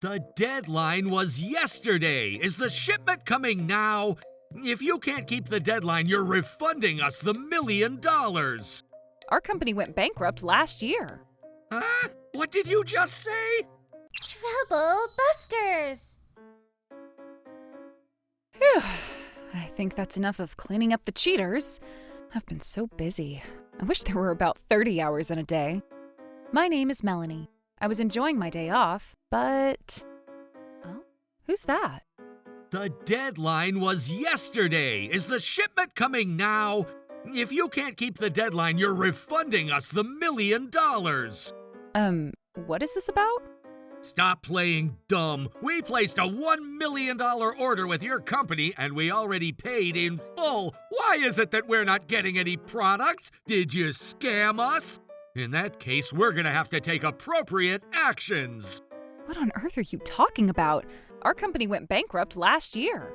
The deadline was yesterday. Is the shipment coming now? If you can't keep the deadline, you're refunding us the $1 million. Our company went bankrupt last year. Huh? What did you just say? Trouble busters! Phew. I think that's enough of cleaning up the cheaters. I've been so busy. I wish there were about 30 hours in a day. My name is Melanie. I was enjoying my day off, but... Oh, who's that? The deadline was yesterday. Is the shipment coming now? If you can't keep the deadline, you're refunding us the $1 million. What is this about? Stop playing dumb. We placed a $1 million order with your company and we already paid in full. Why is it that we're not getting any products? Did you scam us? In that case, we're gonna have to take appropriate actions. What on earth are you talking about? Our company went bankrupt last year.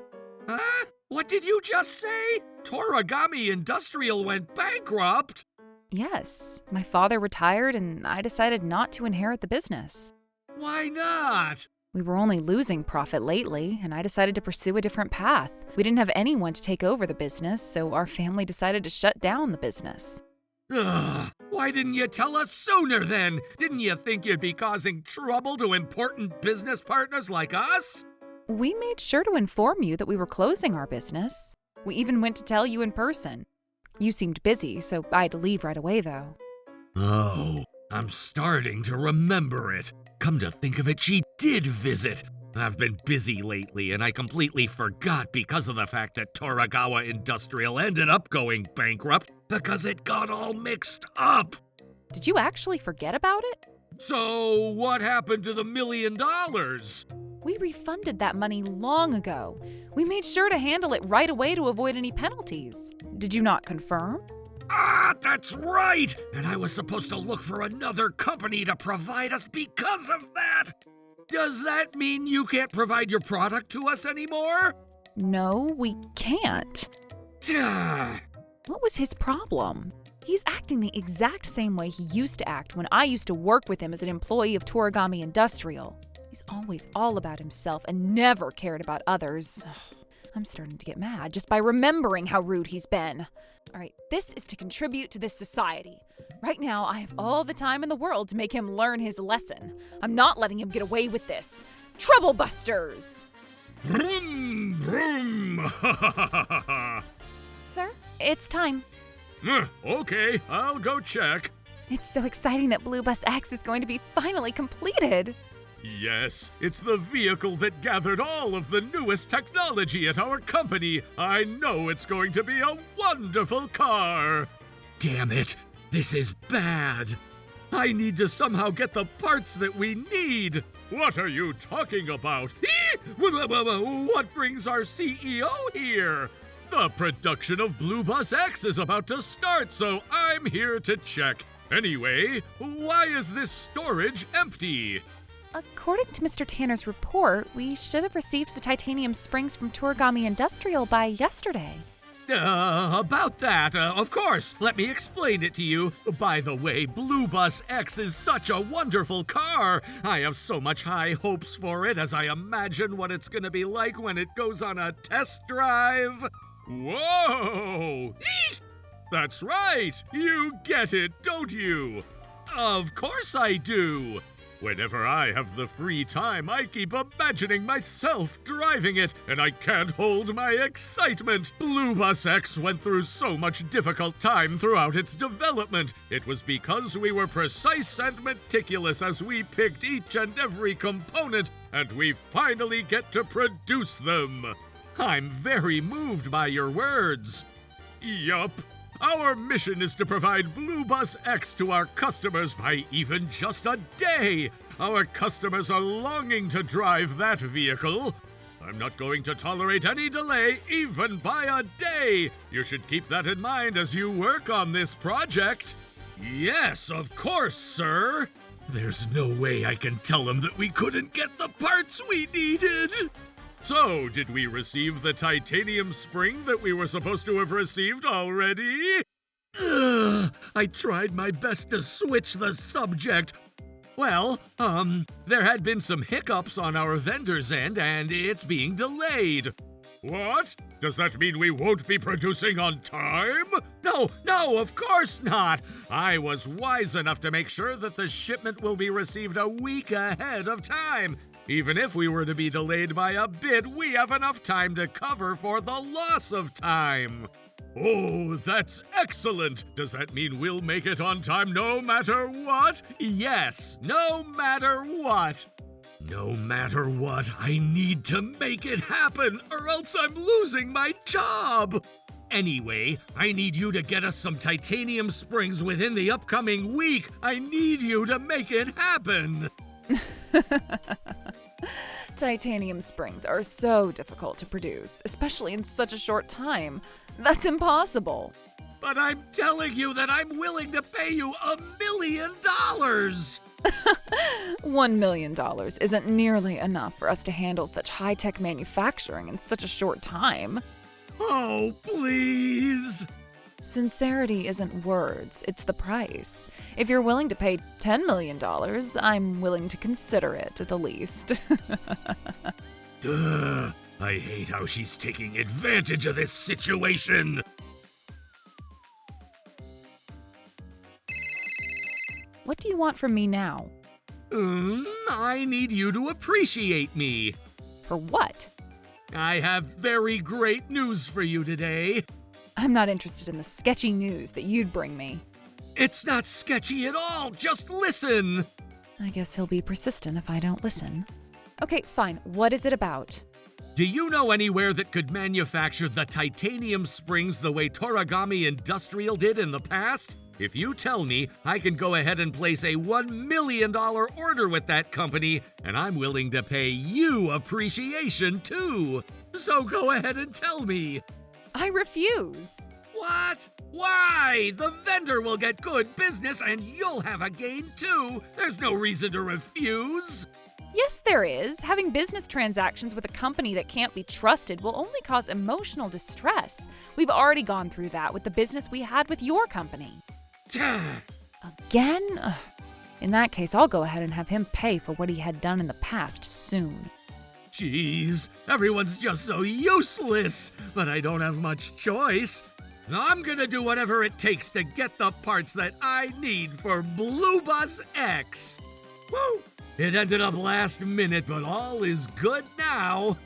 Huh? What did you just say? Toragami Industrial went bankrupt? Yes, my father retired and I decided not to inherit the business. Why not? We were only losing profit lately, and I decided to pursue a different path. We didn't have anyone to take over the business, so our family decided to shut down the business. Ugh, why didn't you tell us sooner then? Didn't you think you'd be causing trouble to important business partners like us? We made sure to inform you that we were closing our business. We even went to tell you in person. You seemed busy, so I had to leave right away, though. Oh, I'm starting to remember it. Come to think of it, she did visit. I've been busy lately, and I completely forgot because of the fact that Toragawa Industrial ended up going bankrupt because it got all mixed up. Did you actually forget about it? So, what happened to the $1 million? We refunded that money long ago. We made sure to handle it right away to avoid any penalties. Did you not confirm? Ah, that's right! And I was supposed to look for another company to provide us because of that! Does that mean you can't provide your product to us anymore? No, we can't. Ah. What was his problem? He's acting the exact same way he used to act when I used to work with him as an employee of Toragami Industrial. He's always all about himself and never cared about others. I'm starting to get mad just by remembering how rude he's been. All right, this is to contribute to this society. Right now, I have all the time in the world to make him learn his lesson. I'm not letting him get away with this. Trouble busters! Vroom, vroom. Sir, it's time. Okay, I'll go check. It's so exciting that Blue Bus X is going to be finally completed. Yes, it's the vehicle that gathered all of the newest technology at our company. I know it's going to be a wonderful car. Damn it, this is bad. I need to somehow get the parts that we need. What are you talking about? What brings our CEO here? The production of Blue Bus X is about to start, so I'm here to check. Anyway, why is this storage empty? According to Mr. Tanner's report, we should have received the titanium springs from Toragami Industrial by yesterday. About that, of course. Let me explain it to you. By the way, Blue Bus X is such a wonderful car. I have so much high hopes for it as I imagine what it's gonna be like when it goes on a test drive. Whoa! Eek! That's right! You get it, don't you? Of course I do! Whenever I have the free time, I keep imagining myself driving it, and I can't hold my excitement. Blue Bus X went through so much difficult time throughout its development. It was because we were precise and meticulous as we picked each and every component, and we finally get to produce them. I'm very moved by your words. Yup. Our mission is to provide Blue Bus X to our customers by even just a day. Our customers are longing to drive that vehicle. I'm not going to tolerate any delay, even by a day. You should keep that in mind as you work on this project. Yes, of course, sir. There's no way I can tell them that we couldn't get the parts we needed. So, did we receive the titanium spring that we were supposed to have received already? Ugh, I tried my best to switch the subject. Well, there had been some hiccups on our vendor's end, and it's being delayed. What? Does that mean we won't be producing on time? No, of course not. I was wise enough to make sure that the shipment will be received a week ahead of time. Even if we were to be delayed by a bit, we have enough time to cover for the loss of time. Oh, that's excellent! Does that mean we'll make it on time no matter what? Yes, no matter what. No matter what, I need to make it happen, or else I'm losing my job. Anyway, I need you to get us some titanium springs within the upcoming week. I need you to make it happen. Titanium springs are so difficult to produce, especially in such a short time. That's impossible. But I'm telling you that I'm willing to pay you $1 million. $1 million isn't nearly enough for us to handle such high-tech manufacturing in such a short time. Oh, please. Sincerity isn't words, it's the price. If you're willing to pay $10 million, I'm willing to consider it at the least. Duh. I hate how she's taking advantage of this situation. What do you want from me now? I need you to appreciate me. For what? I have very great news for you today. I'm not interested in the sketchy news that you'd bring me. It's not sketchy at all. Just listen. I guess he'll be persistent if I don't listen. Okay, fine. What is it about? Do you know anywhere that could manufacture the titanium springs the way Toragami Industrial did in the past? If you tell me, I can go ahead and place a $1 million order with that company, and I'm willing to pay you appreciation too. So go ahead and tell me. I refuse. What? Why? The vendor will get good business and you'll have a gain too. There's no reason to refuse. Yes, there is. Having business transactions with a company that can't be trusted will only cause emotional distress. We've already gone through that with the business we had with your company. Again? Ugh. In that case, I'll go ahead and have him pay for what he had done in the past soon. Jeez, everyone's just so useless, but I don't have much choice. I'm gonna do whatever it takes to get the parts that I need for Blue Bus X. Woo! It ended up last minute, but all is good now.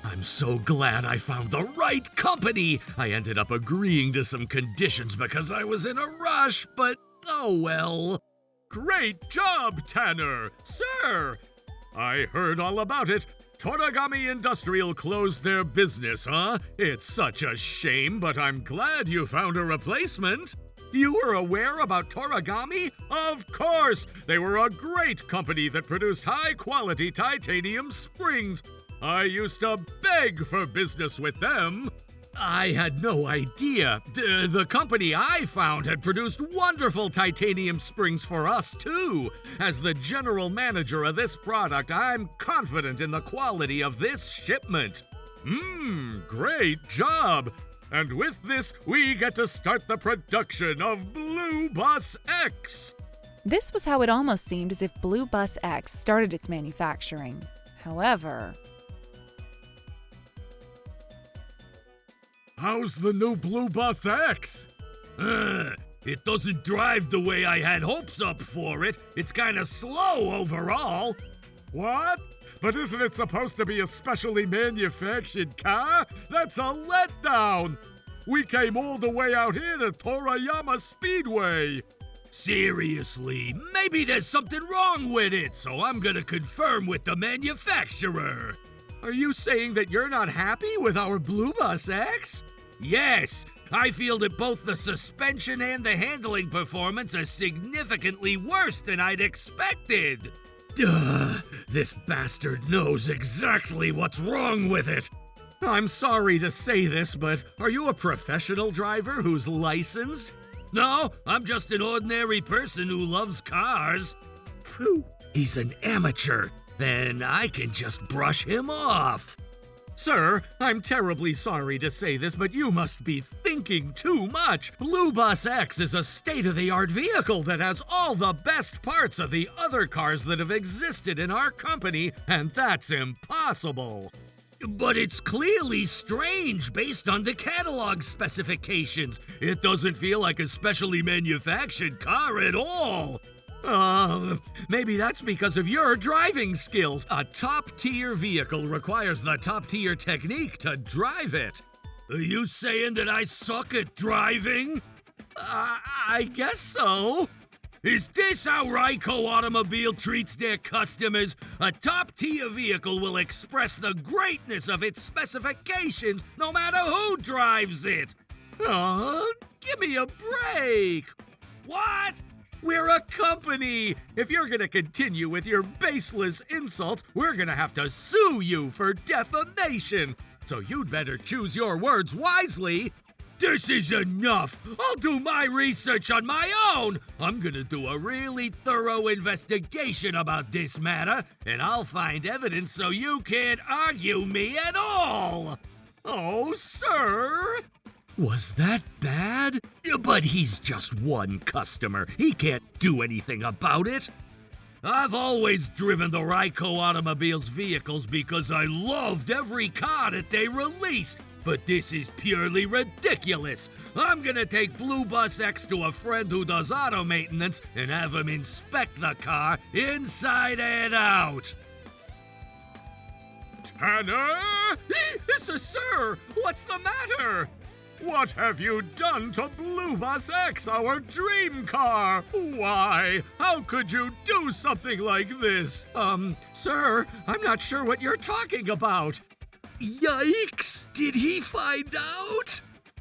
I'm so glad I found the right company. I ended up agreeing to some conditions because I was in a rush, but oh well. Great job, Tanner! Sir! I heard all about it. Toragami Industrial closed their business, huh? It's such a shame, but I'm glad you found a replacement. You were aware about Toragami? Of course! They were a great company that produced high-quality titanium springs. I used to beg for business with them. I had no idea. The company I found had produced wonderful titanium springs for us, too. As the general manager of this product, I'm confident in the quality of this shipment. Great job. And with this, we get to start the production of Blue Bus X. This was how it almost seemed as if Blue Bus X started its manufacturing. However... How's the new Blue Bus X? It doesn't drive the way I had hopes up for it. It's kinda slow overall. What? But isn't it supposed to be a specially manufactured car? That's a letdown! We came all the way out here to Torayama Speedway. Seriously, maybe there's something wrong with it, so I'm gonna confirm with the manufacturer. Are you saying that you're not happy with our Blue Bus X? Yes, I feel that both the suspension and the handling performance are significantly worse than I'd expected. This bastard knows exactly what's wrong with it. I'm sorry to say this, but are you a professional driver who's licensed? No, I'm just an ordinary person who loves cars. Phew, he's an amateur. Then I can just brush him off. Sir, I'm terribly sorry to say this, but you must be thinking too much. Blue Bus X is a state-of-the-art vehicle that has all the best parts of the other cars that have existed in our company, and that's impossible. But it's clearly strange based on the catalog specifications. It doesn't feel like a specially manufactured car at all. Maybe that's because of your driving skills. A top-tier vehicle requires the top-tier technique to drive it. Are you saying that I suck at driving? I guess so. Is this how Ryko Automobile treats their customers? A top-tier vehicle will express the greatness of its specifications no matter who drives it. Give me a break. What? We're a company! If you're gonna continue with your baseless insults, we're gonna have to sue you for defamation. So you'd better choose your words wisely. This is enough! I'll do my research on my own! I'm gonna do a really thorough investigation about this matter, and I'll find evidence so you can't argue me at all! Oh, sir! Was that bad? But he's just one customer. He can't do anything about it. I've always driven the Ryko Automobile's vehicles because I loved every car that they released. But this is purely ridiculous. I'm gonna take Blue Bus X to a friend who does auto maintenance and have him inspect the car inside and out. Tanner? Sir, what's the matter? What have you done to Blue Bus X, our dream car? Why? How could you do something like this? Sir, I'm not sure what you're talking about. Yikes! Did he find out?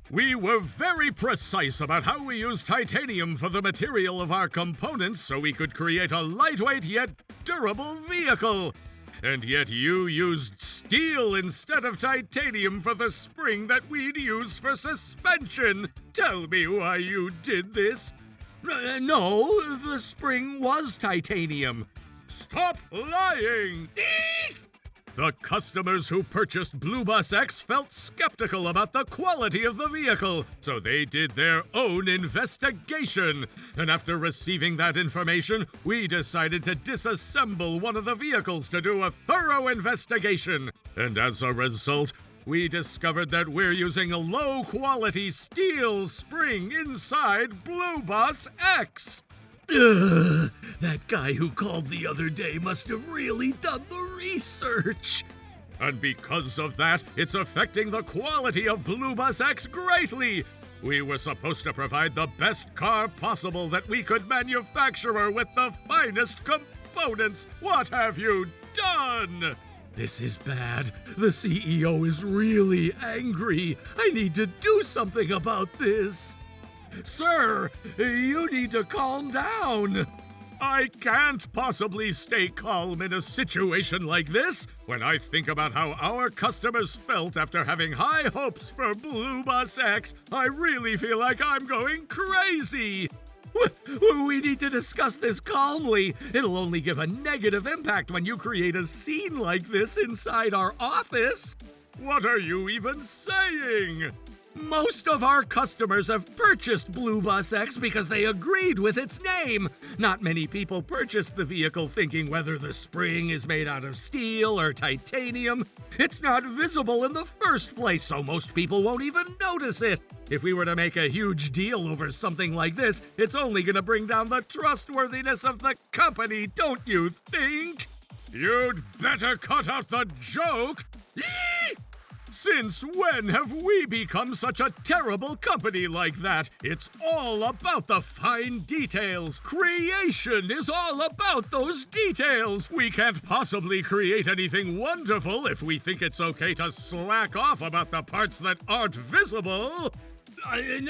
We were very precise about how we used titanium for the material of our components so we could create a lightweight yet durable vehicle. And yet you used steel instead of titanium for the spring that we'd used for suspension. Tell me why you did this. No, the spring was titanium. Stop lying! The customers who purchased Blue Bus X felt skeptical about the quality of the vehicle, so they did their own investigation. And after receiving that information, we decided to disassemble one of the vehicles to do a thorough investigation. And as a result, we discovered that we're using a low-quality steel spring inside Blue Bus X. That guy who called the other day must have really done the research. And because of that, it's affecting the quality of Blue Bus X greatly. We were supposed to provide the best car possible that we could manufacture with the finest components. What have you done? This is bad. The CEO is really angry. I need to do something about this. Sir, you need to calm down. I can't possibly stay calm in a situation like this. When I think about how our customers felt after having high hopes for Blue Bus X, I really feel like I'm going crazy. We need to discuss this calmly. It'll only give a negative impact when you create a scene like this inside our office. What are you even saying? Most of our customers have purchased Blue Bus X because they agreed with its name. Not many people purchased the vehicle thinking whether the spring is made out of steel or titanium. It's not visible in the first place, so most people won't even notice it. If we were to make a huge deal over something like this, it's only going to bring down the trustworthiness of the company, don't you think? You'd better cut out the joke. Since when have we become such a terrible company like that? It's all about the fine details. Creation is all about those details. We can't possibly create anything wonderful if we think it's okay to slack off about the parts that aren't visible.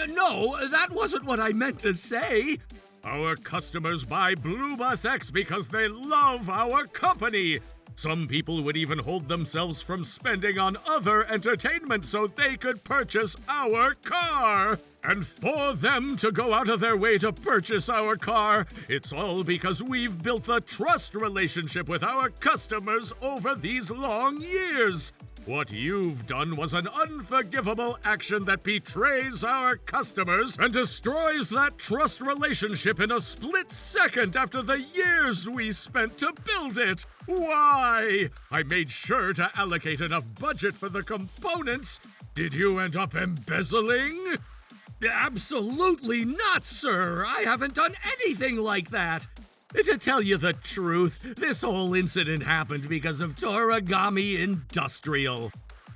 No, that wasn't what I meant to say. Our customers buy Blue Bus X because they love our company. Some people would even hold themselves from spending on other entertainment so they could purchase our car. And for them to go out of their way to purchase our car, it's all because we've built the trust relationship with our customers over these long years. What you've done was an unforgivable action that betrays our customers and destroys that trust relationship in a split second after the years we spent to build it. Why? I made sure to allocate enough budget for the components. Did you end up embezzling? Absolutely not, sir. I haven't done anything like that. To tell you the truth, this whole incident happened because of Toragami Industrial.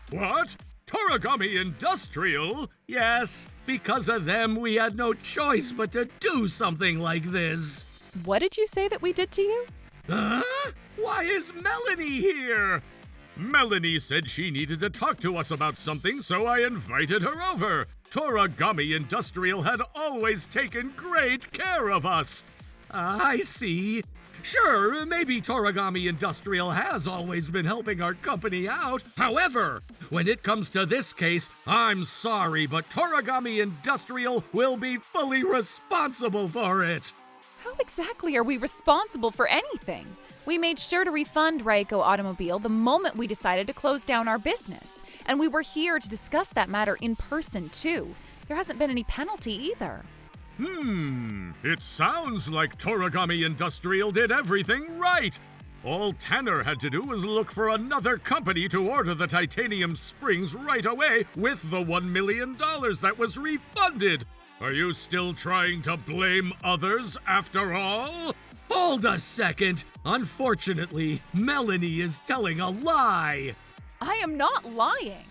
What? Toragami Industrial? Yes, because of them we had no choice but to do something like this. What did you say that we did to you? Huh? Why is Melanie here? Melanie said she needed to talk to us about something, so I invited her over. Toragami Industrial had always taken great care of us. I see. Sure, maybe Toragami Industrial has always been helping our company out. However, when it comes to this case, I'm sorry, but Toragami Industrial will be fully responsible for it. How exactly are we responsible for anything? We made sure to refund Raiko Automobile the moment we decided to close down our business. And we were here to discuss that matter in person, too. There hasn't been any penalty either. It sounds like Toragami Industrial did everything right. All Tanner had to do was look for another company to order the titanium springs right away with the $1 million that was refunded. Are you still trying to blame others after all? Hold a second. Unfortunately, Melanie is telling a lie. I am not lying.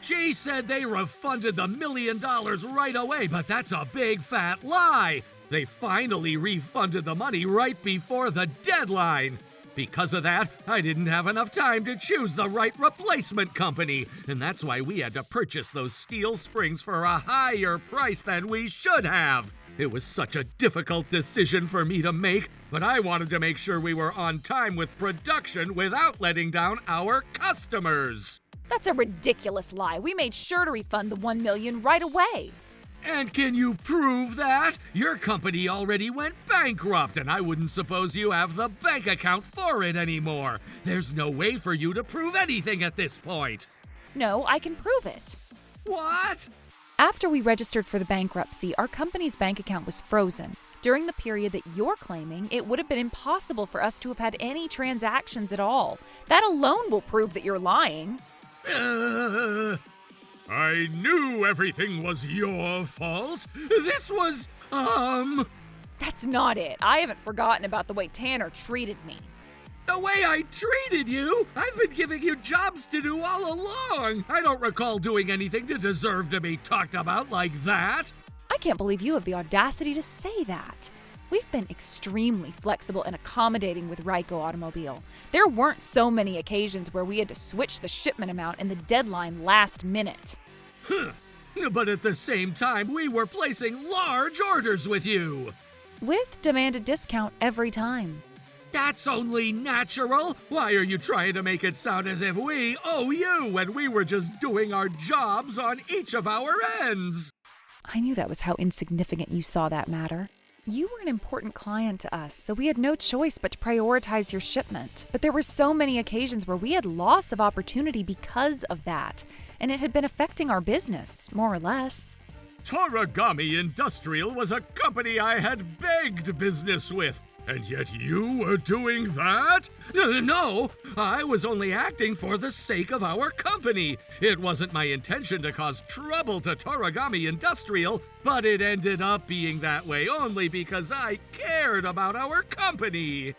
She said they refunded the $1 million right away, but that's a big fat lie. They finally refunded the money right before the deadline. Because of that, I didn't have enough time to choose the right replacement company, and that's why we had to purchase those steel springs for a higher price than we should have. It was such a difficult decision for me to make, but I wanted to make sure we were on time with production without letting down our customers. That's a ridiculous lie. We made sure to refund the $1 million right away. And can you prove that? Your company already went bankrupt, and I wouldn't suppose you have the bank account for it anymore. There's no way for you to prove anything at this point. No, I can prove it. What? After we registered for the bankruptcy, our company's bank account was frozen. During the period that you're claiming, it would have been impossible for us to have had any transactions at all. That alone will prove that you're lying. I knew everything was your fault. This was, That's not it. I haven't forgotten about the way Tanner treated me. The way I treated you? I've been giving you jobs to do all along. I don't recall doing anything to deserve to be talked about like that. I can't believe you have the audacity to say that. We've been extremely flexible and accommodating with Raiko Automobile. There weren't so many occasions where we had to switch the shipment amount and the deadline last minute. But at the same time, we were placing large orders with you. With demanded discount every time. That's only natural. Why are you trying to make it sound as if we owe you when we were just doing our jobs on each of our ends? I knew that was how insignificant you saw that matter. You were an important client to us, so we had no choice but to prioritize your shipment. But there were so many occasions where we had loss of opportunity because of that, and it had been affecting our business, more or less. Toragami Industrial was a company I had begged business with, and yet you were doing that? No, I was only acting for the sake of our company. It wasn't my intention to cause trouble to Toragami Industrial, but it ended up being that way only because I cared about our company.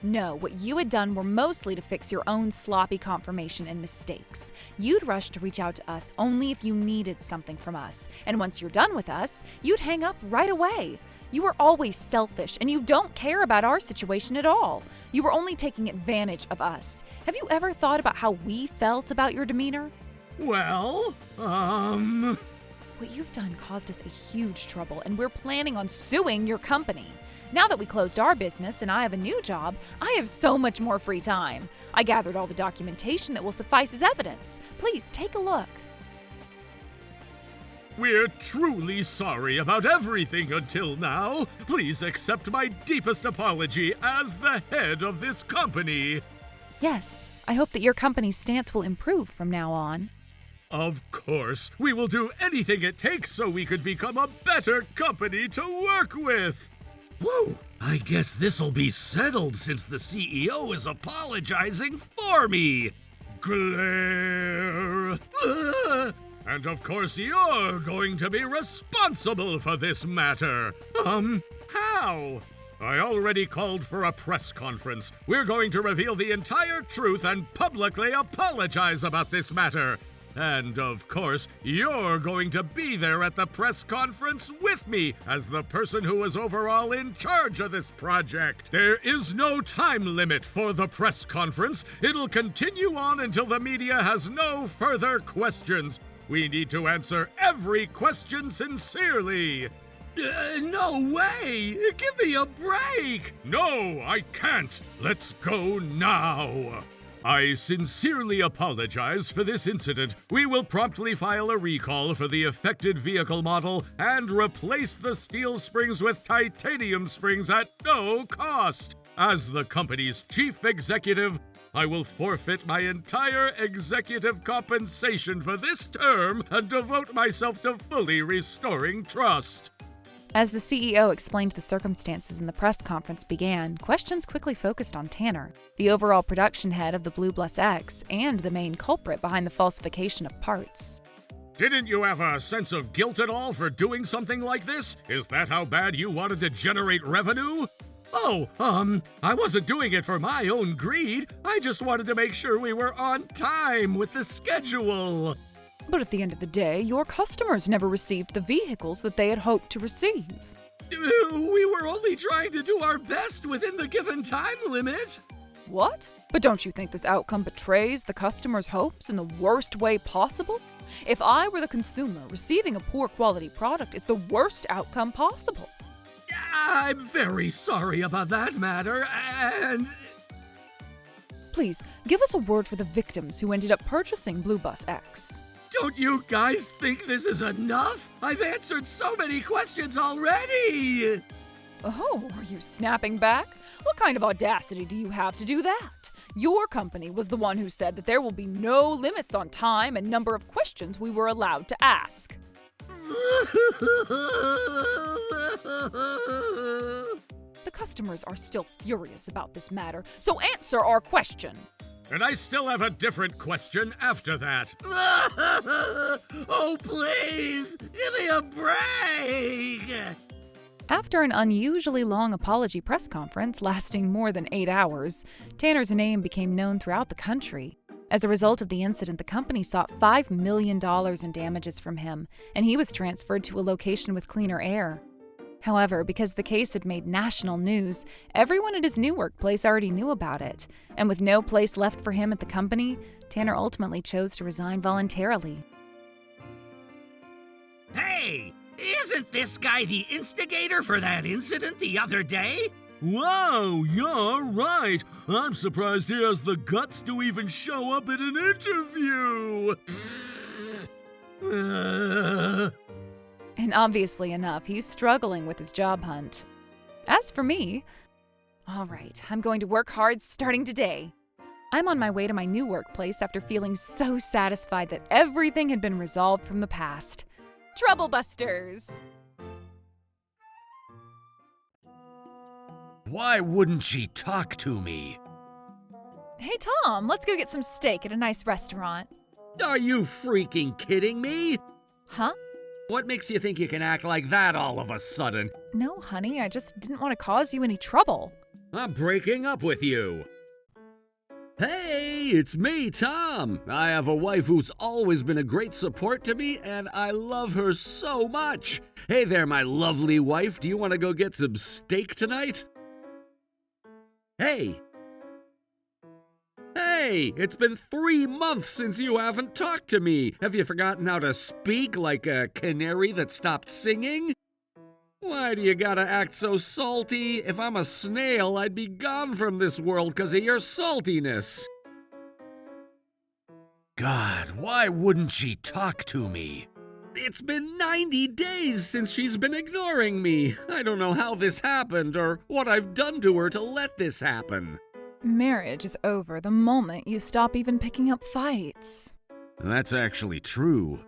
No, what you had done were mostly to fix your own sloppy confirmation and mistakes. You'd rush to reach out to us only if you needed something from us, and once you're done with us, you'd hang up right away. You were always selfish, and you don't care about our situation at all. You were only taking advantage of us. Have you ever thought about how we felt about your demeanor? Well, What you've done caused us a huge trouble, and we're planning on suing your company. Now that we closed our business and I have a new job, I have so much more free time. I gathered all the documentation that will suffice as evidence. Please take a look. We're truly sorry about everything until now. Please accept my deepest apology as the head of this company. Yes, I hope that your company's stance will improve from now on. Of course, we will do anything it takes so we could become a better company to work with. Whoa, I guess this'll be settled since the CEO is apologizing for me. Glare. And of course you're going to be responsible for this matter. How? I already called for a press conference. We're going to reveal the entire truth and publicly apologize about this matter. And of course, you're going to be there at the press conference with me as the person who is overall in charge of this project. There is no time limit for the press conference. It'll continue on until the media has no further questions. We need to answer every question sincerely. No way! Give me a break! No, I can't! Let's go now! I sincerely apologize for this incident. We will promptly file a recall for the affected vehicle model and replace the steel springs with titanium springs at no cost. As the company's chief executive, I will forfeit my entire executive compensation for this term and devote myself to fully restoring trust. As the CEO explained the circumstances and the press conference began, questions quickly focused on Tanner, the overall production head of the Blue Bus X and the main culprit behind the falsification of parts. Didn't you have a sense of guilt at all for doing something like this? Is that how bad you wanted to generate revenue? Oh, I wasn't doing it for my own greed. I just wanted to make sure we were on time with the schedule. But at the end of the day, your customers never received the vehicles that they had hoped to receive. We were only trying to do our best within the given time limit. What? But don't you think this outcome betrays the customer's hopes in the worst way possible? If I were the consumer, receiving a poor quality product is the worst outcome possible. I'm very sorry about that matter, and... Please, give us a word for the victims who ended up purchasing Blue Bus X. Don't you guys think this is enough? I've answered so many questions already! Oh, are you snapping back? What kind of audacity do you have to do that? Your company was the one who said that there will be no limits on time and number of questions we were allowed to ask. The customers are still furious about this matter, so answer our question. And I still have a different question after that. Oh, please, give me a break! After an unusually long apology press conference lasting more than 8 hours, Tanner's name became known throughout the country. As a result of the incident, the company sought $5 million in damages from him, and he was transferred to a location with cleaner air. However, because the case had made national news, everyone at his new workplace already knew about it, and with no place left for him at the company, Tanner ultimately chose to resign voluntarily. Hey, isn't this guy the instigator for that incident the other day? Wow, yeah, right. I'm surprised he has the guts to even show up at an interview. And obviously enough, he's struggling with his job hunt. As for me, all right, I'm going to work hard starting today. I'm on my way to my new workplace after feeling so satisfied that everything had been resolved from the past. Trouble busters! Why wouldn't she talk to me? Hey Tom, let's go get some steak at a nice restaurant. Are you freaking kidding me? Huh? What makes you think you can act like that all of a sudden? No, honey, I just didn't want to cause you any trouble. I'm breaking up with you. Hey, it's me, Tom. I have a wife who's always been a great support to me, and I love her so much. Hey there, my lovely wife. Do you want to go get some steak tonight? Hey, it's been 3 months since you haven't talked to me. Have you forgotten how to speak like a canary that stopped singing? Why do you gotta act so salty? If I'm a snail, I'd be gone from this world because of your saltiness. God, why wouldn't she talk to me? It's been 90 days since she's been ignoring me. I don't know how this happened or what I've done to her to let this happen. Marriage is over the moment you stop even picking up fights. That's actually true.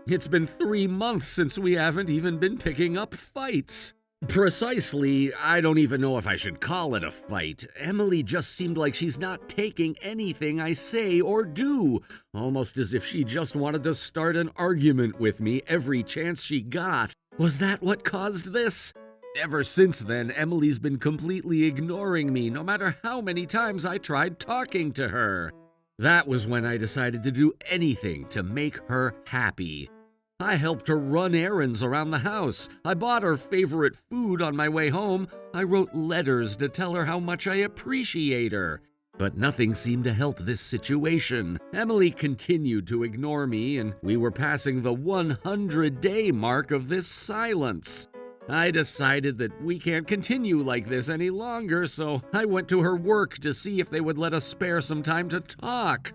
It's been 3 months since we haven't even been picking up fights. Precisely, I don't even know if I should call it a fight. Emily just seemed like she's not taking anything I say or do, almost as if she just wanted to start an argument with me every chance she got. Was that what caused this? Ever since then, Emily's been completely ignoring me, no matter how many times I tried talking to her. That was when I decided to do anything to make her happy. I helped her run errands around the house. I bought her favorite food on my way home. I wrote letters to tell her how much I appreciate her. But nothing seemed to help this situation. Emily continued to ignore me, and we were passing the 100-day mark of this silence. I decided that we can't continue like this any longer, so I went to her work to see if they would let us spare some time to talk.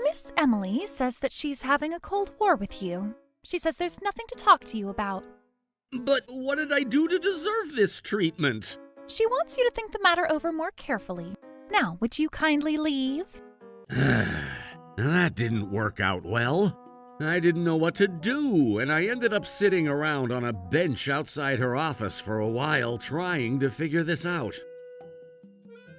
Miss Emily says that she's having a Cold War with you. She says there's nothing to talk to you about. But what did I do to deserve this treatment? She wants you to think the matter over more carefully. Now, would you kindly leave? That didn't work out well. I didn't know what to do, and I ended up sitting around on a bench outside her office for a while trying to figure this out.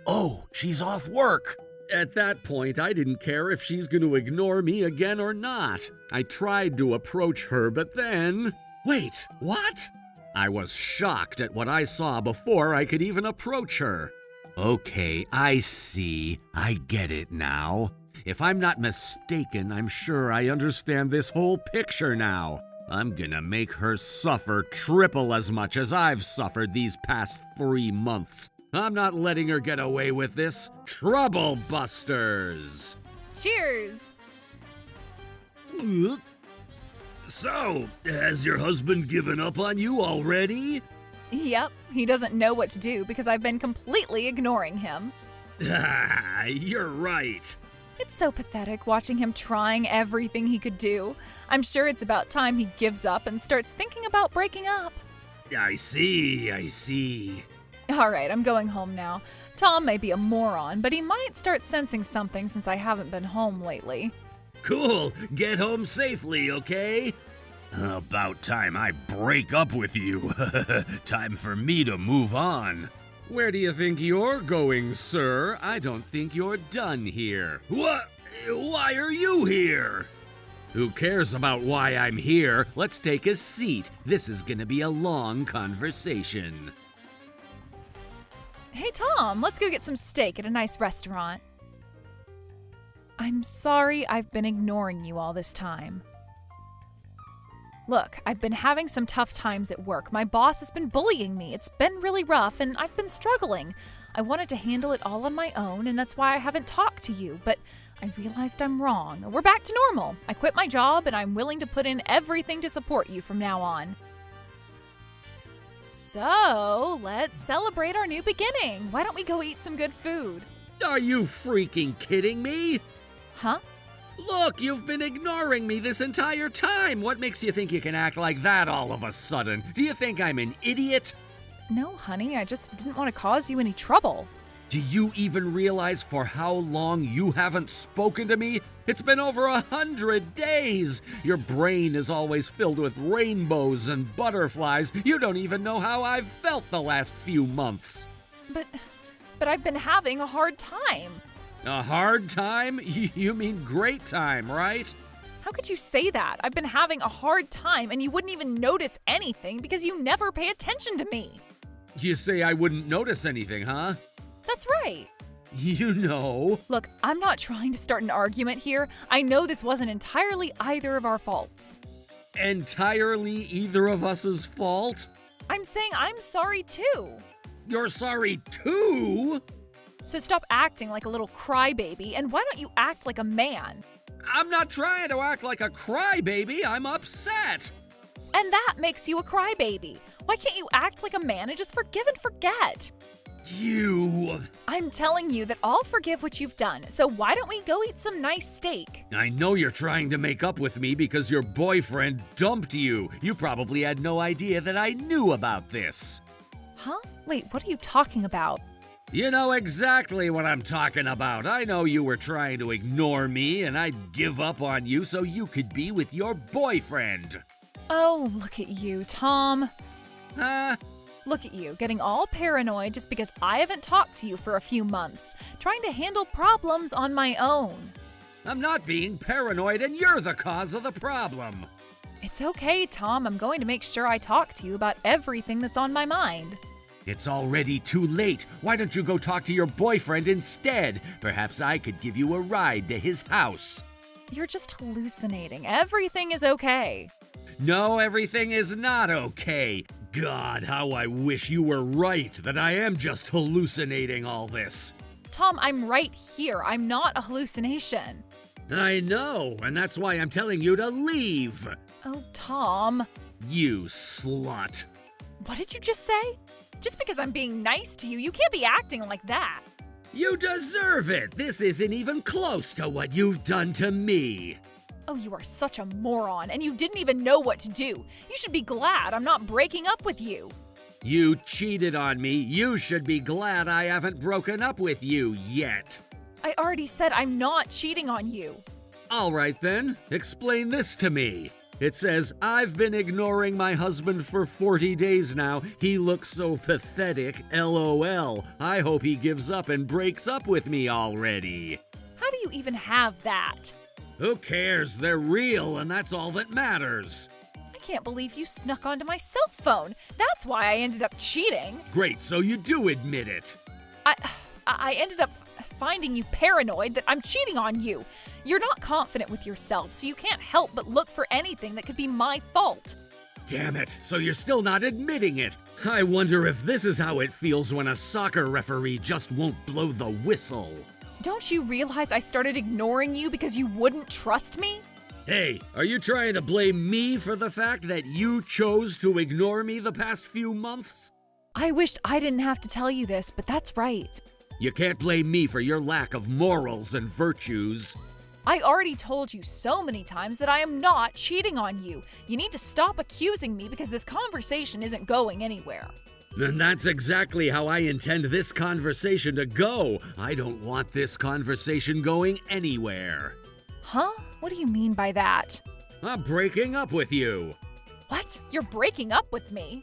Oh, she's off work. At that point, I didn't care if she's going to ignore me again or not. I tried to approach her, but then... Wait, what? I was shocked at what I saw before I could even approach her. Okay, I see. I get it now. If I'm not mistaken, I'm sure I understand this whole picture now. I'm gonna make her suffer triple as much as I've suffered these past 3 months. I'm not letting her get away with this. Trouble busters! Cheers! So, has your husband given up on you already? Yep, he doesn't know what to do because I've been completely ignoring him. You're right. It's so pathetic watching him trying everything he could do. I'm sure it's about time he gives up and starts thinking about breaking up. I see. All right, I'm going home now. Tom may be a moron, but he might start sensing something since I haven't been home lately. Cool. Get home safely, okay? About time I break up with you. Time for me to move on. Where do you think you're going, sir? I don't think you're done here. What? Why are you here? Who cares about why I'm here? Let's take a seat. This is gonna be a long conversation. Hey, Tom, let's go get some steak at a nice restaurant. I'm sorry I've been ignoring you all this time. Look, I've been having some tough times at work. My boss has been bullying me. It's been really rough, and I've been struggling. I wanted to handle it all on my own, and that's why I haven't talked to you, but I realized I'm wrong. We're back to normal. I quit my job, and I'm willing to put in everything to support you from now on. So, let's celebrate our new beginning. Why don't we go eat some good food? Are you freaking kidding me? Huh? Look, you've been ignoring me this entire time. What makes you think you can act like that all of a sudden? Do you think I'm an idiot? No, honey, I just didn't want to cause you any trouble. Do you even realize for how long you haven't spoken to me? It's been over 100 days. Your brain is always filled with rainbows and butterflies. You don't even know how I've felt the last few months. But I've been having a hard time. A hard time? You mean great time, right? How could you say that? I've been having a hard time and you wouldn't even notice anything because you never pay attention to me. You say I wouldn't notice anything, huh? That's right. You know. Look, I'm not trying to start an argument here. I know this wasn't entirely either of our faults. Entirely either of us's fault? I'm saying I'm sorry too. You're sorry too? So stop acting like a little crybaby, and why don't you act like a man? I'm not trying to act like a crybaby. I'm upset. And that makes you a crybaby. Why can't you act like a man and just forgive and forget? You... I'm telling you that I'll forgive what you've done, so why don't we go eat some nice steak? I know you're trying to make up with me because your boyfriend dumped you. You probably had no idea that I knew about this. Huh? Wait, what are you talking about? You know exactly what I'm talking about. I know you were trying to ignore me and I'd give up on you so you could be with your boyfriend. Oh, look at you, Tom. Huh? Look at you, getting all paranoid just because I haven't talked to you for a few months, trying to handle problems on my own. I'm not being paranoid and you're the cause of the problem. It's okay, Tom. I'm going to make sure I talk to you about everything that's on my mind. It's already too late. Why don't you go talk to your boyfriend instead? Perhaps I could give you a ride to his house. You're just hallucinating. Everything is okay. No, everything is not okay. God, how I wish you were right, that I am just hallucinating all this. Tom, I'm right here. I'm not a hallucination. I know, and that's why I'm telling you to leave. Oh, Tom. You slut. What did you just say? Just because I'm being nice to you, you can't be acting like that. You deserve it. This isn't even close to what you've done to me. Oh, you are such a moron, and you didn't even know what to do. You should be glad I'm not breaking up with you. You cheated on me. You should be glad I haven't broken up with you yet. I already said I'm not cheating on you. All right then, explain this to me. It says, I've been ignoring my husband for 40 days now. He looks so pathetic, LOL. I hope he gives up and breaks up with me already. How do you even have that? Who cares? They're real, and that's all that matters. I can't believe you snuck onto my cell phone. That's why I ended up cheating. Great, so you do admit it. I ended up finding you paranoid that I'm cheating on you. You're not confident with yourself, so you can't help but look for anything that could be my fault. Damn it, so you're still not admitting it. I wonder if this is how it feels when a soccer referee just won't blow the whistle. Don't you realize I started ignoring you because you wouldn't trust me? Hey, are you trying to blame me for the fact that you chose to ignore me the past few months? I wished I didn't have to tell you this, but that's right. You can't blame me for your lack of morals and virtues. I already told you so many times that I am not cheating on you. You need to stop accusing me because this conversation isn't going anywhere. And that's exactly how I intend this conversation to go. I don't want this conversation going anywhere. Huh? What do you mean by that? I'm breaking up with you. What? You're breaking up with me?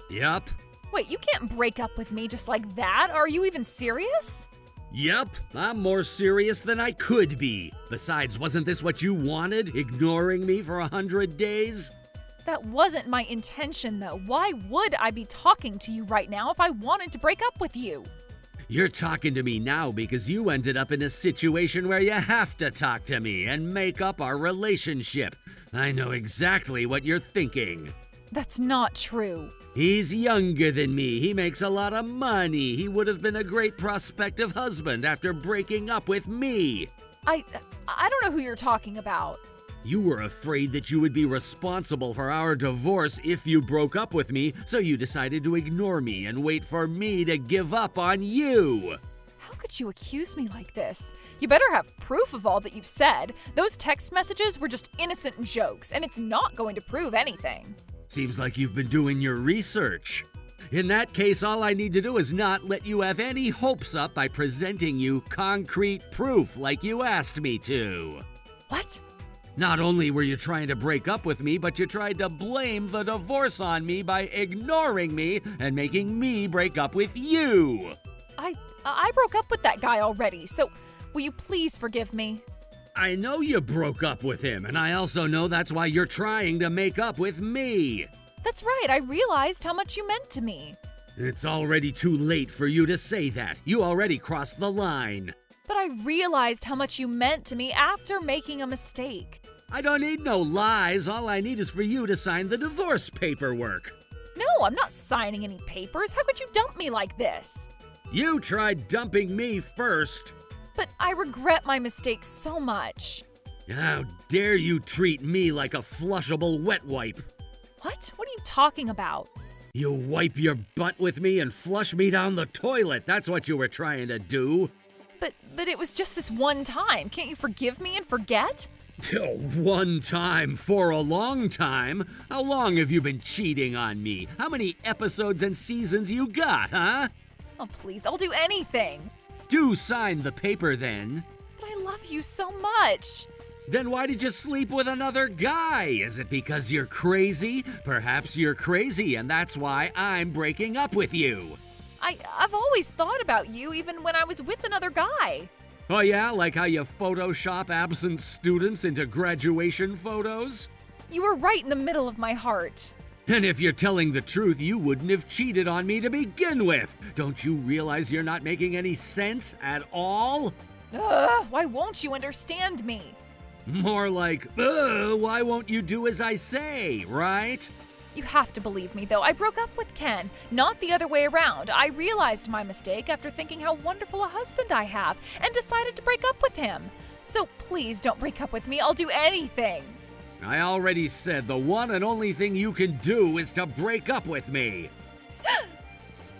Yup. Wait, you can't break up with me just like that. Are you even serious? Yup, I'm more serious than I could be. Besides, wasn't this what you wanted, ignoring me for 100 days? That wasn't my intention, though. Why would I be talking to you right now if I wanted to break up with you? You're talking to me now because you ended up in a situation where you have to talk to me and make up our relationship. I know exactly what you're thinking. That's not true. He's younger than me. He makes a lot of money. He would have been a great prospective husband after breaking up with me. I don't know who you're talking about. You were afraid that you would be responsible for our divorce if you broke up with me, so you decided to ignore me and wait for me to give up on you. How could you accuse me like this? You better have proof of all that you've said. Those text messages were just innocent jokes, and it's not going to prove anything. Seems like you've been doing your research. In that case, all I need to do is not let you have any hopes up by presenting you concrete proof like you asked me to. What? Not only were you trying to break up with me, but you tried to blame the divorce on me by ignoring me and making me break up with you. I broke up with that guy already, so will you please forgive me? I know you broke up with him, and I also know that's why you're trying to make up with me. That's right, I realized how much you meant to me. It's already too late for you to say that. You already crossed the line. But I realized how much you meant to me after making a mistake. I don't need no lies. All I need is for you to sign the divorce paperwork. No, I'm not signing any papers. How could you dump me like this? You tried dumping me first. But I regret my mistake so much. How dare you treat me like a flushable wet wipe? What? What are you talking about? You wipe your butt with me and flush me down the toilet. That's what you were trying to do. But it was just this one time. Can't you forgive me and forget? One time for a long time? How long have you been cheating on me? How many episodes and seasons you got, huh? Oh, please, I'll do anything. Do sign the paper then. But I love you so much. Then why did you sleep with another guy? Is it because you're crazy? Perhaps you're crazy and that's why I'm breaking up with you. I've always thought about you, even when I was with another guy. Oh yeah, like how you Photoshop absent students into graduation photos? You were right in the middle of my heart. And if you're telling the truth, you wouldn't have cheated on me to begin with. Don't you realize you're not making any sense at all? Why won't you understand me? More like, why won't you do as I say, right? You have to believe me, though. I broke up with Ken, not the other way around. I realized my mistake after thinking how wonderful a husband I have and decided to break up with him. So please don't break up with me. I'll do anything. I already said the one and only thing you can do is to break up with me.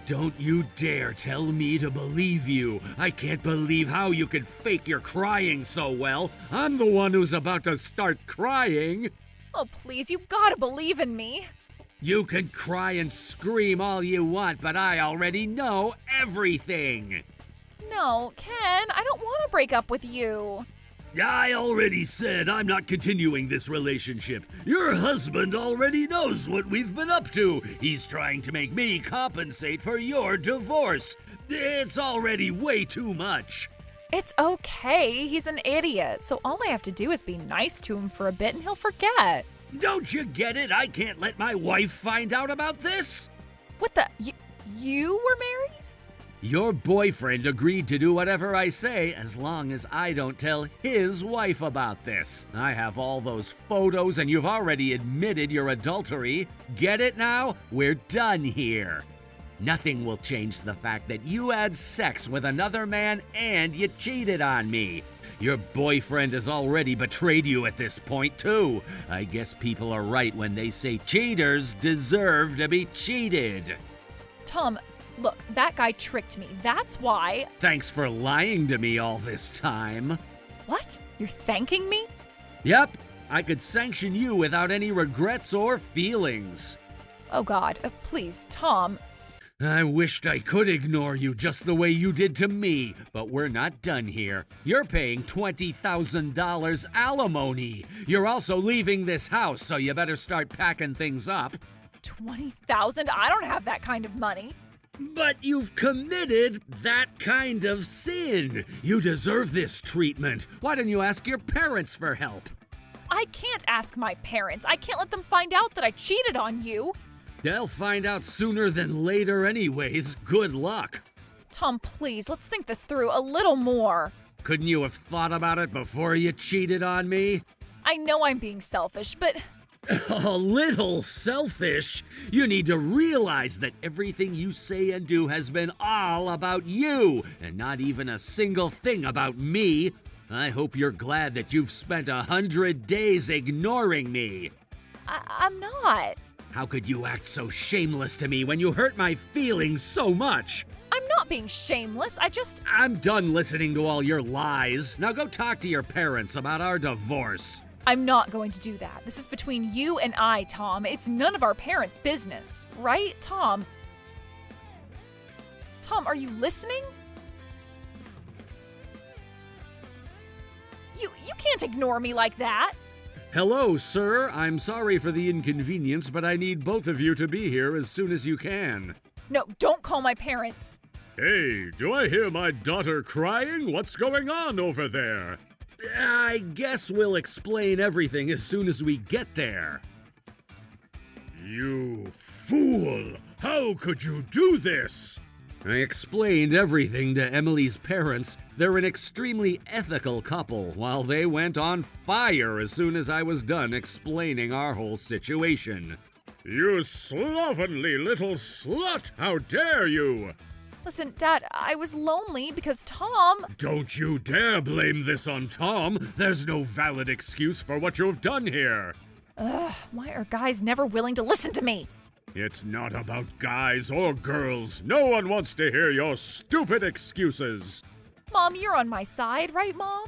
Don't you dare tell me to believe you. I can't believe how you could fake your crying so well. I'm the one who's about to start crying. Oh, please, you gotta believe in me. You can cry and scream all you want, but I already know everything. No, Ken, I don't want to break up with you. I already said I'm not continuing this relationship. Your husband already knows what we've been up to. He's trying to make me compensate for your divorce. It's already way too much. It's okay. He's an idiot. So all I have to do is be nice to him for a bit and he'll forget. Don't you get it? I can't let my wife find out about this. What the? You were married? Your boyfriend agreed to do whatever I say as long as I don't tell his wife about this. I have all those photos and you've already admitted your adultery. Get it now? We're done here. Nothing will change the fact that you had sex with another man and you cheated on me. Your boyfriend has already betrayed you at this point, too. I guess people are right when they say cheaters deserve to be cheated. Tom, look, that guy tricked me. That's why. Thanks for lying to me all this time. What? You're thanking me? Yep, I could sanction you without any regrets or feelings. Oh, God. Please, Tom. I wished I could ignore you just the way you did to me, but we're not done here. You're paying $20,000 alimony. You're also leaving this house, so you better start packing things up. $20,000? I don't have that kind of money. But you've committed that kind of sin. You deserve this treatment. Why didn't you ask your parents for help? I can't ask my parents. I can't let them find out that I cheated on you. They'll find out sooner than later anyways. Good luck. Tom, please, let's think this through a little more. Couldn't you have thought about it before you cheated on me? I know I'm being selfish, but... A little selfish? You need to realize that everything you say and do has been all about you, and not even a single thing about me. I hope you're glad that you've spent 100 days ignoring me. I'm not. How could you act so shameless to me when you hurt my feelings so much? I'm not being shameless. I'm done listening to all your lies. Now go talk to your parents about our divorce. I'm not going to do that. This is between you and I, Tom. It's none of our parents' business. Right, Tom? Tom, are you listening? You can't ignore me like that. Hello, sir. I'm sorry for the inconvenience, but I need both of you to be here as soon as you can. No, don't call my parents. Hey, do I hear my daughter crying? What's going on over there? I guess we'll explain everything as soon as we get there. You fool! How could you do this? I explained everything to Emily's parents. They're an extremely ethical couple, while they went on fire as soon as I was done explaining our whole situation. You slovenly little slut! How dare you! Listen, Dad, I was lonely because Tom... Don't you dare blame this on Tom! There's no valid excuse for what you've done here! Why are guys never willing to listen to me? It's not about guys or girls. No one wants to hear your stupid excuses. Mom, you're on my side, right, Mom?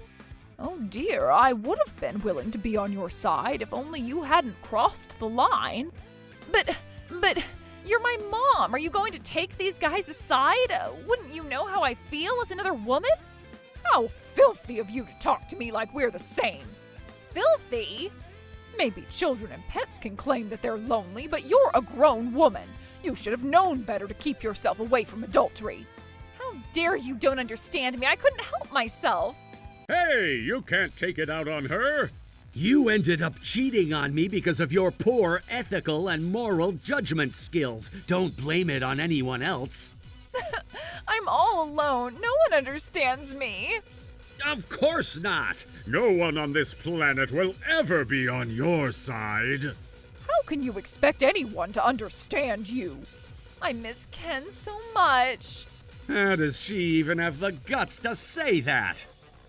Oh dear, I would have been willing to be on your side if only you hadn't crossed the line. But, you're my mom. Are you going to take these guys aside? Wouldn't you know how I feel as another woman? How filthy of you to talk to me like we're the same. Filthy? Maybe children and pets can claim that they're lonely, but you're a grown woman. You should have known better to keep yourself away from adultery. How dare you don't understand me? I couldn't help myself. Hey, you can't take it out on her. You ended up cheating on me because of your poor ethical and moral judgment skills. Don't blame it on anyone else. I'm all alone. No one understands me. Of course not. No one on this planet will ever be on your side. How can you expect anyone to understand you? I miss Ken so much. How does she even have the guts to say that?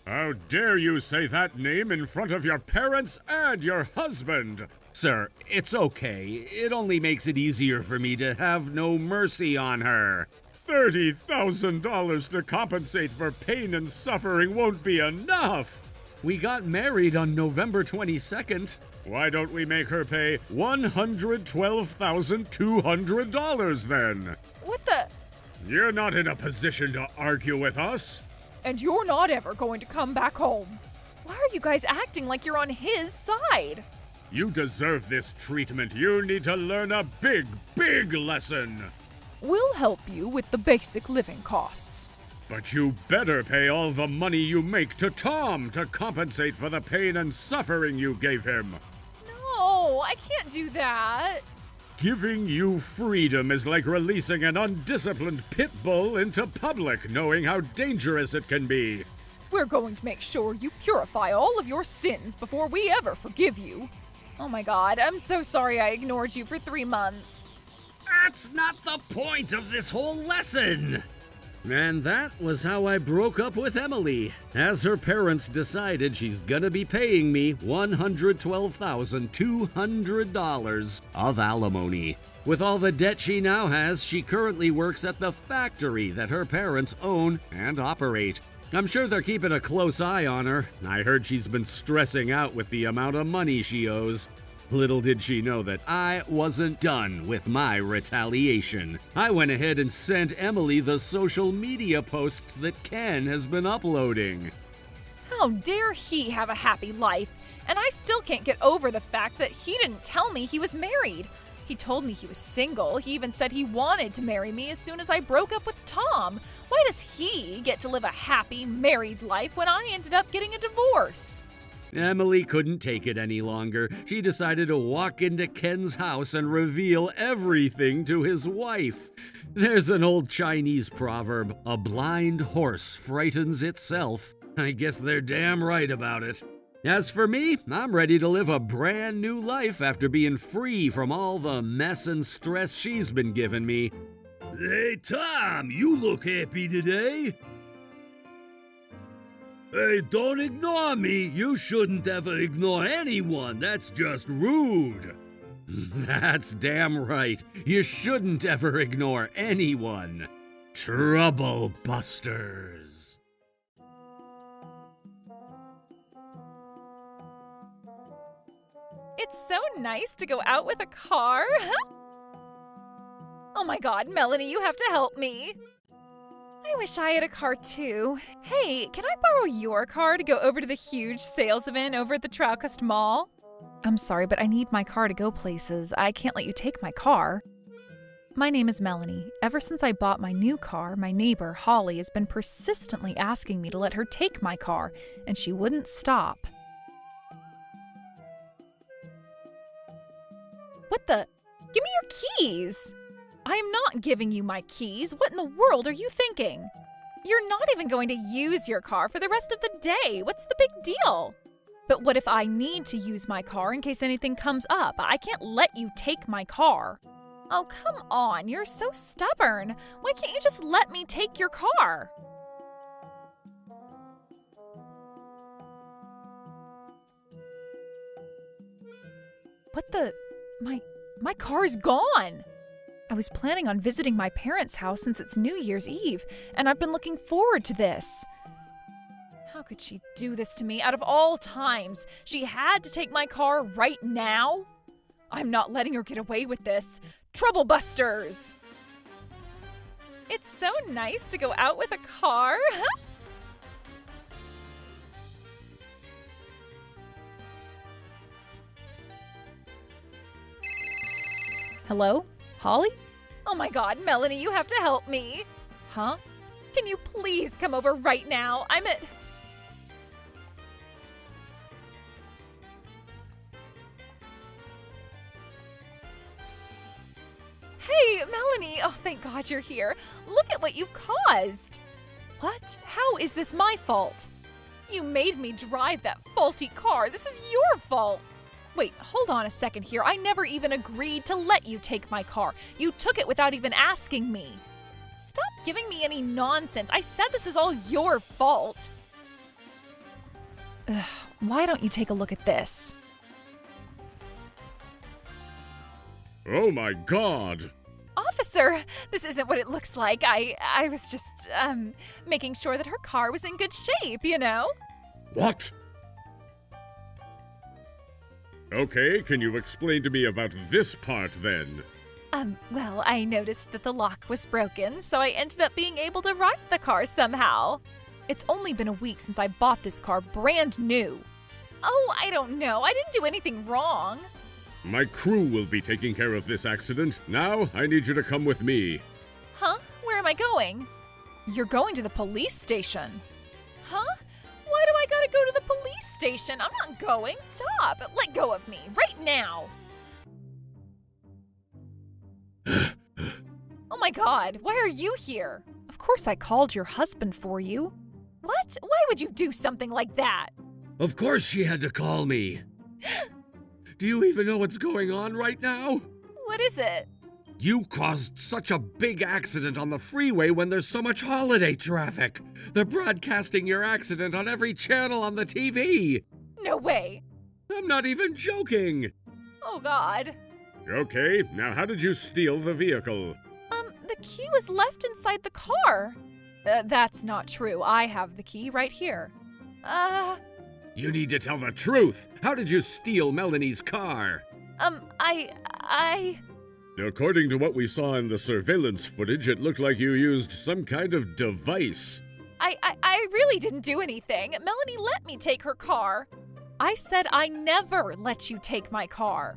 How dare you say that name in front of your parents and your husband? Sir, it's okay. It only makes it easier for me to have no mercy on her. $30,000 to compensate for pain and suffering won't be enough. We got married on November 22nd. Why don't we make her pay $112,200 then? What the? You're not in a position to argue with us. And you're not ever going to come back home. Why are you guys acting like you're on his side? You deserve this treatment. You need to learn a big, big lesson. We'll help you with the basic living costs. But you better pay all the money you make to Tom to compensate for the pain and suffering you gave him. No, I can't do that. Giving you freedom is like releasing an undisciplined pit bull into public, knowing how dangerous it can be. We're going to make sure you purify all of your sins before we ever forgive you. Oh my God, I'm so sorry I ignored you for 3 months. That's not the point of this whole lesson! And that was how I broke up with Emily, as her parents decided she's gonna be paying me $112,200 of alimony. With all the debt she now has, she currently works at the factory that her parents own and operate. I'm sure they're keeping a close eye on her. I heard she's been stressing out with the amount of money she owes. Little did she know that I wasn't done with my retaliation. I went ahead and sent Emily the social media posts that Ken has been uploading. How dare he have a happy life? And I still can't get over the fact that he didn't tell me he was married. He told me he was single. He even said he wanted to marry me as soon as I broke up with Tom. Why does he get to live a happy, married life when I ended up getting a divorce? Emily couldn't take it any longer. She decided to walk into Ken's house and reveal everything to his wife. There's an old Chinese proverb, a blind horse frightens itself. I guess they're damn right about it. As for me, I'm ready to live a brand new life after being free from all the mess and stress she's been giving me. Hey, Tom, you look happy today. Hey, don't ignore me. You shouldn't ever ignore anyone. That's just rude. That's damn right. You shouldn't ever ignore anyone. Trouble busters. It's so nice to go out with a car. Oh my God, Melanie, you have to help me. I wish I had a car too. Hey, can I borrow your car to go over to the huge sales event over at the Trowcust Mall? I'm sorry, but I need my car to go places. I can't let you take my car. My name is Melanie. Ever since I bought my new car, my neighbor, Holly, has been persistently asking me to let her take my car, and she wouldn't stop. What the? Give me your keys! I'm not giving you my keys. What in the world are you thinking? You're not even going to use your car for the rest of the day. What's the big deal? But what if I need to use my car in case anything comes up? I can't let you take my car. Oh, come on. You're so stubborn. Why can't you just let me take your car? What the? My car's gone. I was planning on visiting my parents' house since it's New Year's Eve, and I've been looking forward to this. How could she do this to me out of all times? She had to take my car right now? I'm not letting her get away with this. Trouble busters! It's so nice to go out with a car. Hello? Holly? Oh my God, Melanie, you have to help me. Huh? Can you please come over right now? I'm at... Hey, Melanie! Oh, thank God you're here. Look at what you've caused. What? How is this my fault? You made me drive that faulty car. This is your fault. Wait, hold on a second here. I never even agreed to let you take my car. You took it without even asking me. Stop giving me any nonsense. I said this is all your fault. Ugh, why don't you take a look at this? Oh my God! Officer, this isn't what it looks like. I was just, making sure that her car was in good shape, you know? What? Okay, can you explain to me about this part then? Well, I noticed that the lock was broken, so I ended up being able to ride the car somehow. It's only been a week since I bought this car brand new. Oh, I don't know. I didn't do anything wrong. My crew will be taking care of this accident. Now, I need you to come with me. Huh? Where am I going? You're going to the police station. Huh? Why do I gotta go to the police station? I'm not going. Stop. Let go of me. Right now. Oh my God. Why are you here? Of course I called your husband for you. What? Why would you do something like that? Of course she had to call me. Do you even know what's going on right now? What is it? You caused such a big accident on the freeway when there's so much holiday traffic. They're broadcasting your accident on every channel on the TV. No way. I'm not even joking. Oh God. Okay, now how did you steal the vehicle? The key was left inside the car. That's not true. I have the key right here. You need to tell the truth. How did you steal Melanie's car? According to what we saw in the surveillance footage, it looked like you used some kind of device. I really didn't do anything. Melanie let me take her car. I said I never let you take my car.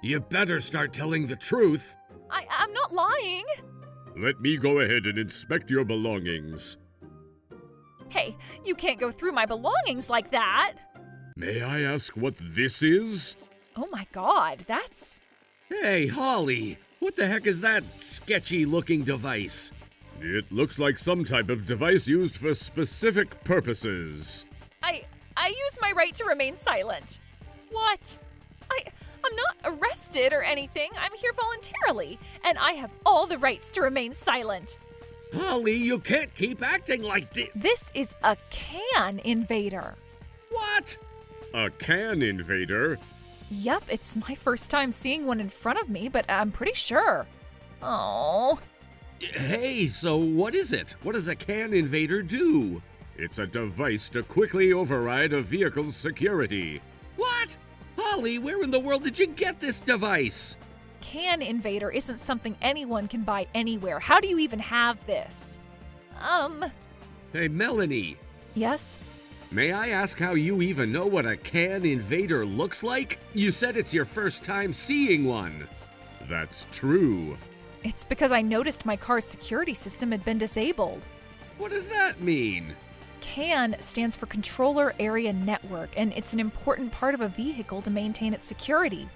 You better start telling the truth. I'm not lying. Let me go ahead and inspect your belongings. Hey, you can't go through my belongings like that. May I ask what this is? Oh my God, that's... Hey, Holly, what the heck is that sketchy-looking device? It looks like some type of device used for specific purposes. I use my right to remain silent. What? I'm not arrested or anything. I'm here voluntarily, and I have all the rights to remain silent. Holly, you can't keep acting like this. This is a can invader. What? A can invader? Yep, it's my first time seeing one in front of me, but I'm pretty sure. Oh. Hey, so what is it? What does a can invader do? It's a device to quickly override a vehicle's security. What? Holly, where in the world did you get this device? Can invader isn't something anyone can buy anywhere. How do you even have this? Hey, Melanie. Yes? May I ask how you even know what a can invader looks like? You said it's your first time seeing one. That's true. It's because I noticed my car's security system had been disabled. What does that mean? CAN stands for Controller Area Network, and it's an important part of a vehicle to maintain its security.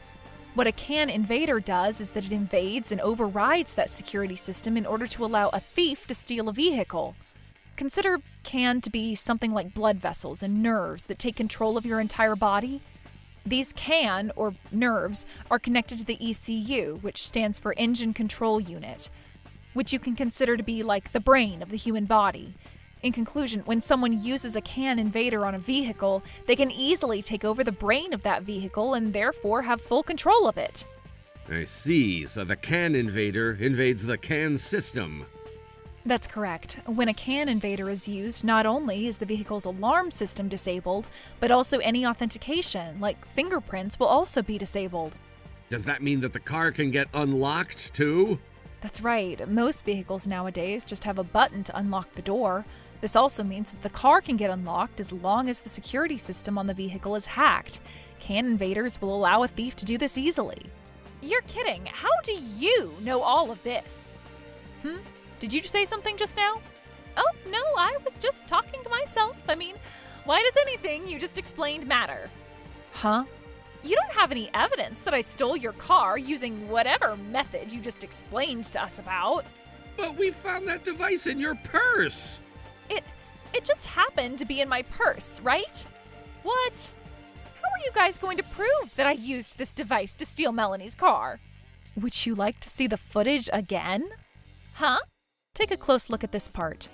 What a CAN invader does is that it invades and overrides that security system in order to allow a thief to steal a vehicle. Consider CAN to be something like blood vessels and nerves that take control of your entire body. These CAN, or nerves, are connected to the ECU, which stands for Engine Control Unit, which you can consider to be like the brain of the human body. In conclusion, when someone uses a CAN invader on a vehicle, they can easily take over the brain of that vehicle and therefore have full control of it. I see, so the CAN invader invades the CAN system. That's correct. When a CAN invader is used, not only is the vehicle's alarm system disabled, but also any authentication, like fingerprints, will also be disabled. Does that mean that the car can get unlocked too? That's right. Most vehicles nowadays just have a button to unlock the door. This also means that the car can get unlocked as long as the security system on the vehicle is hacked. CAN invaders will allow a thief to do this easily. You're kidding. How do you know all of this? Did you say something just now? Oh, no, I was just talking to myself. I mean, why does anything you just explained matter? Huh? You don't have any evidence that I stole your car using whatever method you just explained to us about. But we found that device in your purse! It just happened to be in my purse, right? What? How are you guys going to prove that I used this device to steal Melanie's car? Would you like to see the footage again? Huh? Take a close look at this part.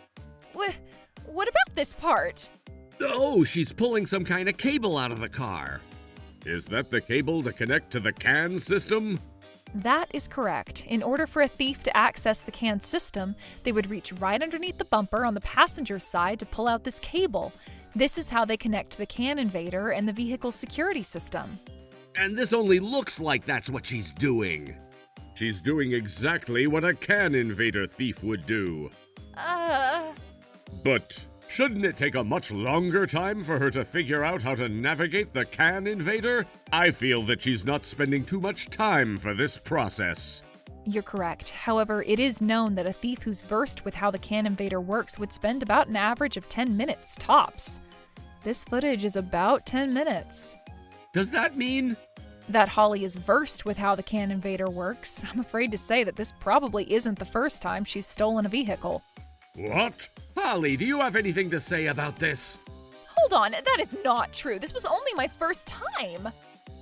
What about this part? Oh, she's pulling some kind of cable out of the car. Is that the cable to connect to the CAN system? That is correct. In order for a thief to access the CAN system, they would reach right underneath the bumper on the passenger's side to pull out this cable. This is how they connect to the CAN invader and the vehicle's security system. And this only looks like that's what she's doing. She's doing exactly what a CAN invader thief would do. But shouldn't it take a much longer time for her to figure out how to navigate the CAN invader? I feel that she's not spending too much time for this process. You're correct. However, it is known that a thief who's versed with how the CAN invader works would spend about an average of 10 minutes tops. This footage is about 10 minutes. Does that mean? That Holly is versed with how the CAN invader works. I'm afraid to say that this probably isn't the first time she's stolen a vehicle. What? Holly, do you have anything to say about this? Hold on, that is not true. This was only my first time.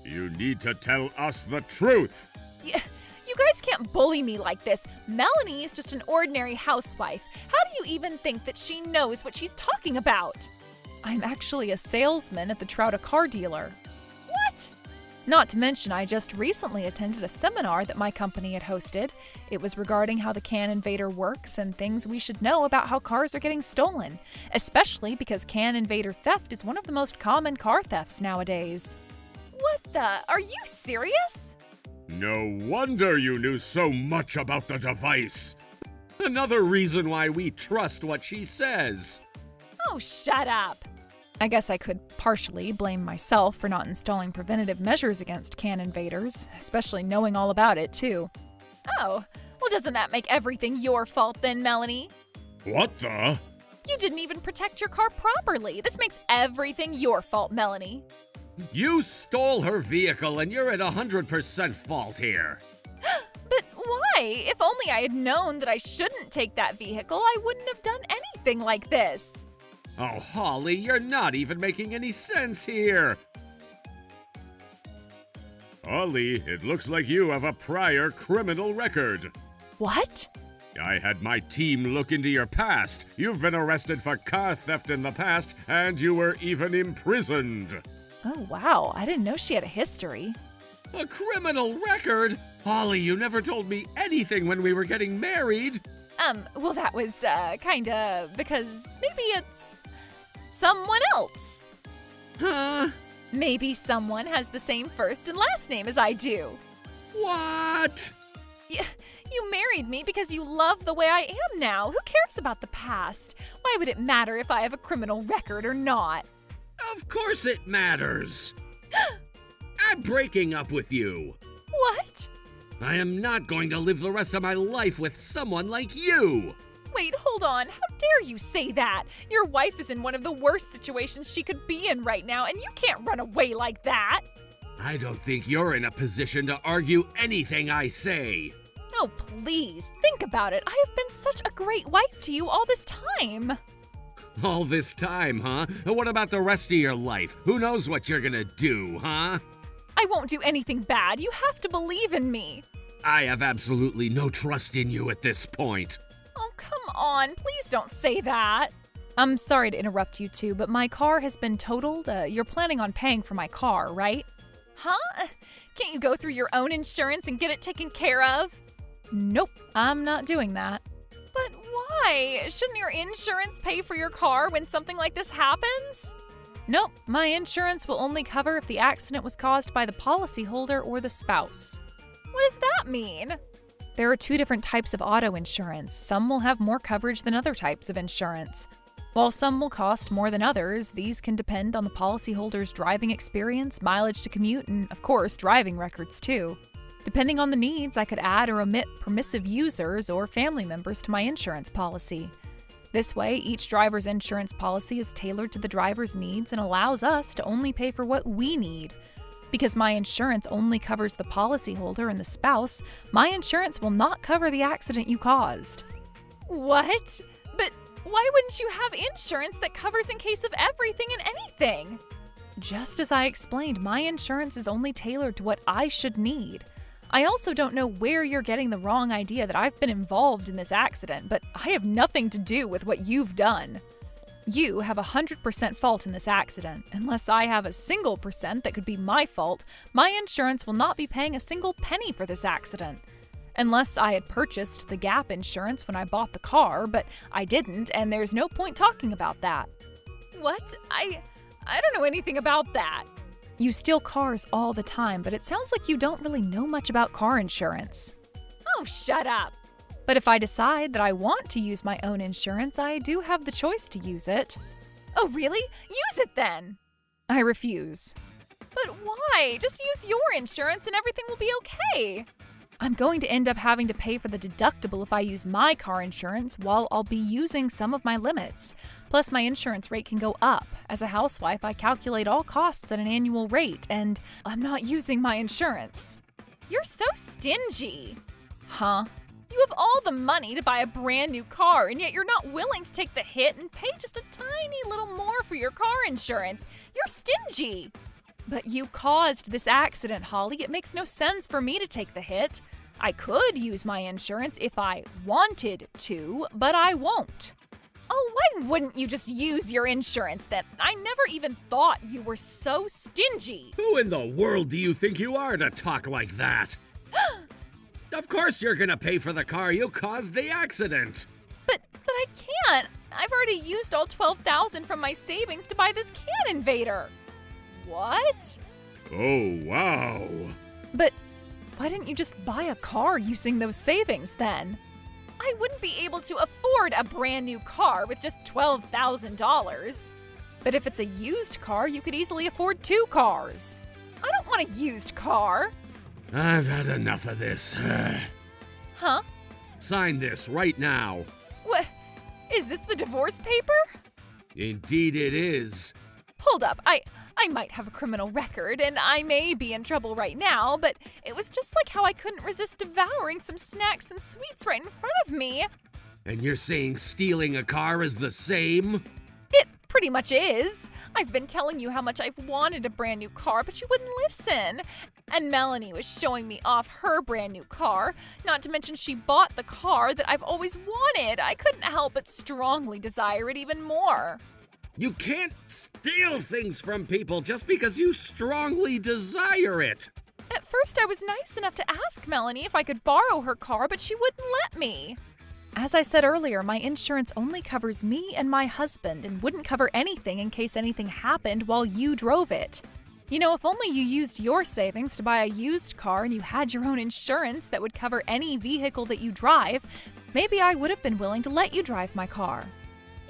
You need to tell us the truth. You guys can't bully me like this. Melanie is just an ordinary housewife. How do you even think that she knows what she's talking about? I'm actually a salesman at the Trouta car dealer. What? Not to mention, I just recently attended a seminar that my company had hosted. It was regarding how the CAN invader works and things we should know about how cars are getting stolen, especially because CAN invader theft is one of the most common car thefts nowadays. What the? Are you serious? No wonder you knew so much about the device. Another reason why we trust what she says. Oh, shut up. I guess I could partially blame myself for not installing preventative measures against CAN invaders, especially knowing all about it, too. Oh, well, doesn't that make everything your fault then, Melanie? What the? You didn't even protect your car properly. This makes everything your fault, Melanie. You stole her vehicle and you're at 100% fault here. But why? If only I had known that I shouldn't take that vehicle, I wouldn't have done anything like this. Oh, Holly, you're not even making any sense here. Holly, it looks like you have a prior criminal record. What? I had my team look into your past. You've been arrested for car theft in the past, and you were even imprisoned. Oh, wow. I didn't know she had a history. A criminal record? Holly, you never told me anything when we were getting married. Well, that was, kinda because maybe it's someone else. Huh? Maybe someone has the same first and last name as I do. What? You married me because you love the way I am now. Who cares about the past? Why would it matter if I have a criminal record or not? Of course it matters. I'm breaking up with you. What? I am not going to live the rest of my life with someone like you. Wait, hold on. How dare you say that? Your wife is in one of the worst situations she could be in right now, and you can't run away like that. I don't think you're in a position to argue anything I say. Oh, please, think about it. I have been such a great wife to you all this time. All this time, huh? What about the rest of your life? Who knows what you're gonna do, huh? I won't do anything bad. You have to believe in me. I have absolutely no trust in you at this point. Oh, come on. Please don't say that. I'm sorry to interrupt you two, but my car has been totaled. You're planning on paying for my car, right? Huh? Can't you go through your own insurance and get it taken care of? Nope, I'm not doing that. But why? Shouldn't your insurance pay for your car when something like this happens? Nope, my insurance will only cover if the accident was caused by the policyholder or the spouse. What does that mean? There are 2 different types of auto insurance. Some will have more coverage than other types of insurance. While some will cost more than others, these can depend on the policyholder's driving experience, mileage to commute, and of course, driving records too. Depending on the needs, I could add or omit permissive users or family members to my insurance policy. This way, each driver's insurance policy is tailored to the driver's needs and allows us to only pay for what we need. Because my insurance only covers the policyholder and the spouse, my insurance will not cover the accident you caused. What? But why wouldn't you have insurance that covers in case of everything and anything? Just as I explained, my insurance is only tailored to what I should need. I also don't know where you're getting the wrong idea that I've been involved in this accident, but I have nothing to do with what you've done. You have 100% fault in this accident. Unless I have a single percent that could be my fault, my insurance will not be paying a single penny for this accident. Unless I had purchased the gap insurance when I bought the car, but I didn't, and there's no point talking about that. What? I don't know anything about that. You steal cars all the time, but it sounds like you don't really know much about car insurance. Oh, shut up. But if I decide that I want to use my own insurance, I do have the choice to use it. Oh, really? Use it then. I refuse. But why? Just use your insurance and everything will be okay. I'm going to end up having to pay for the deductible if I use my car insurance while I'll be using some of my limits. Plus, my insurance rate can go up. As a housewife, I calculate all costs at an annual rate, and I'm not using my insurance. You're so stingy. Huh? You have all the money to buy a brand new car, and yet you're not willing to take the hit and pay just a tiny little more for your car insurance. You're stingy. But you caused this accident, Holly. It makes no sense for me to take the hit. I could use my insurance if I wanted to, but I won't. Oh, why wouldn't you just use your insurance then? I never even thought you were so stingy. Who in the world do you think you are to talk like that? Of course you're gonna pay for the car. You caused the accident. But I can't. I've already used all $12,000 from my savings to buy this can invader. What? Oh, wow. But why didn't you just buy a car using those savings then? I wouldn't be able to afford a brand new car with just $12,000. But if it's a used car, you could easily afford 2 cars. I don't want a used car. I've had enough of this. Huh? Sign this right now. What? Is this the divorce paper? Indeed it is. Hold up. I might have a criminal record, and I may be in trouble right now, but it was just like how I couldn't resist devouring some snacks and sweets right in front of me. And you're saying stealing a car is the same? It pretty much is. I've been telling you how much I've wanted a brand new car, but you wouldn't listen. And Melanie was showing me off her brand new car, not to mention she bought the car that I've always wanted. I couldn't help but strongly desire it even more. You can't steal things from people just because you strongly desire it. At first, I was nice enough to ask Melanie if I could borrow her car, but she wouldn't let me. As I said earlier, my insurance only covers me and my husband and wouldn't cover anything in case anything happened while you drove it. You know, if only you used your savings to buy a used car and you had your own insurance that would cover any vehicle that you drive, maybe I would have been willing to let you drive my car.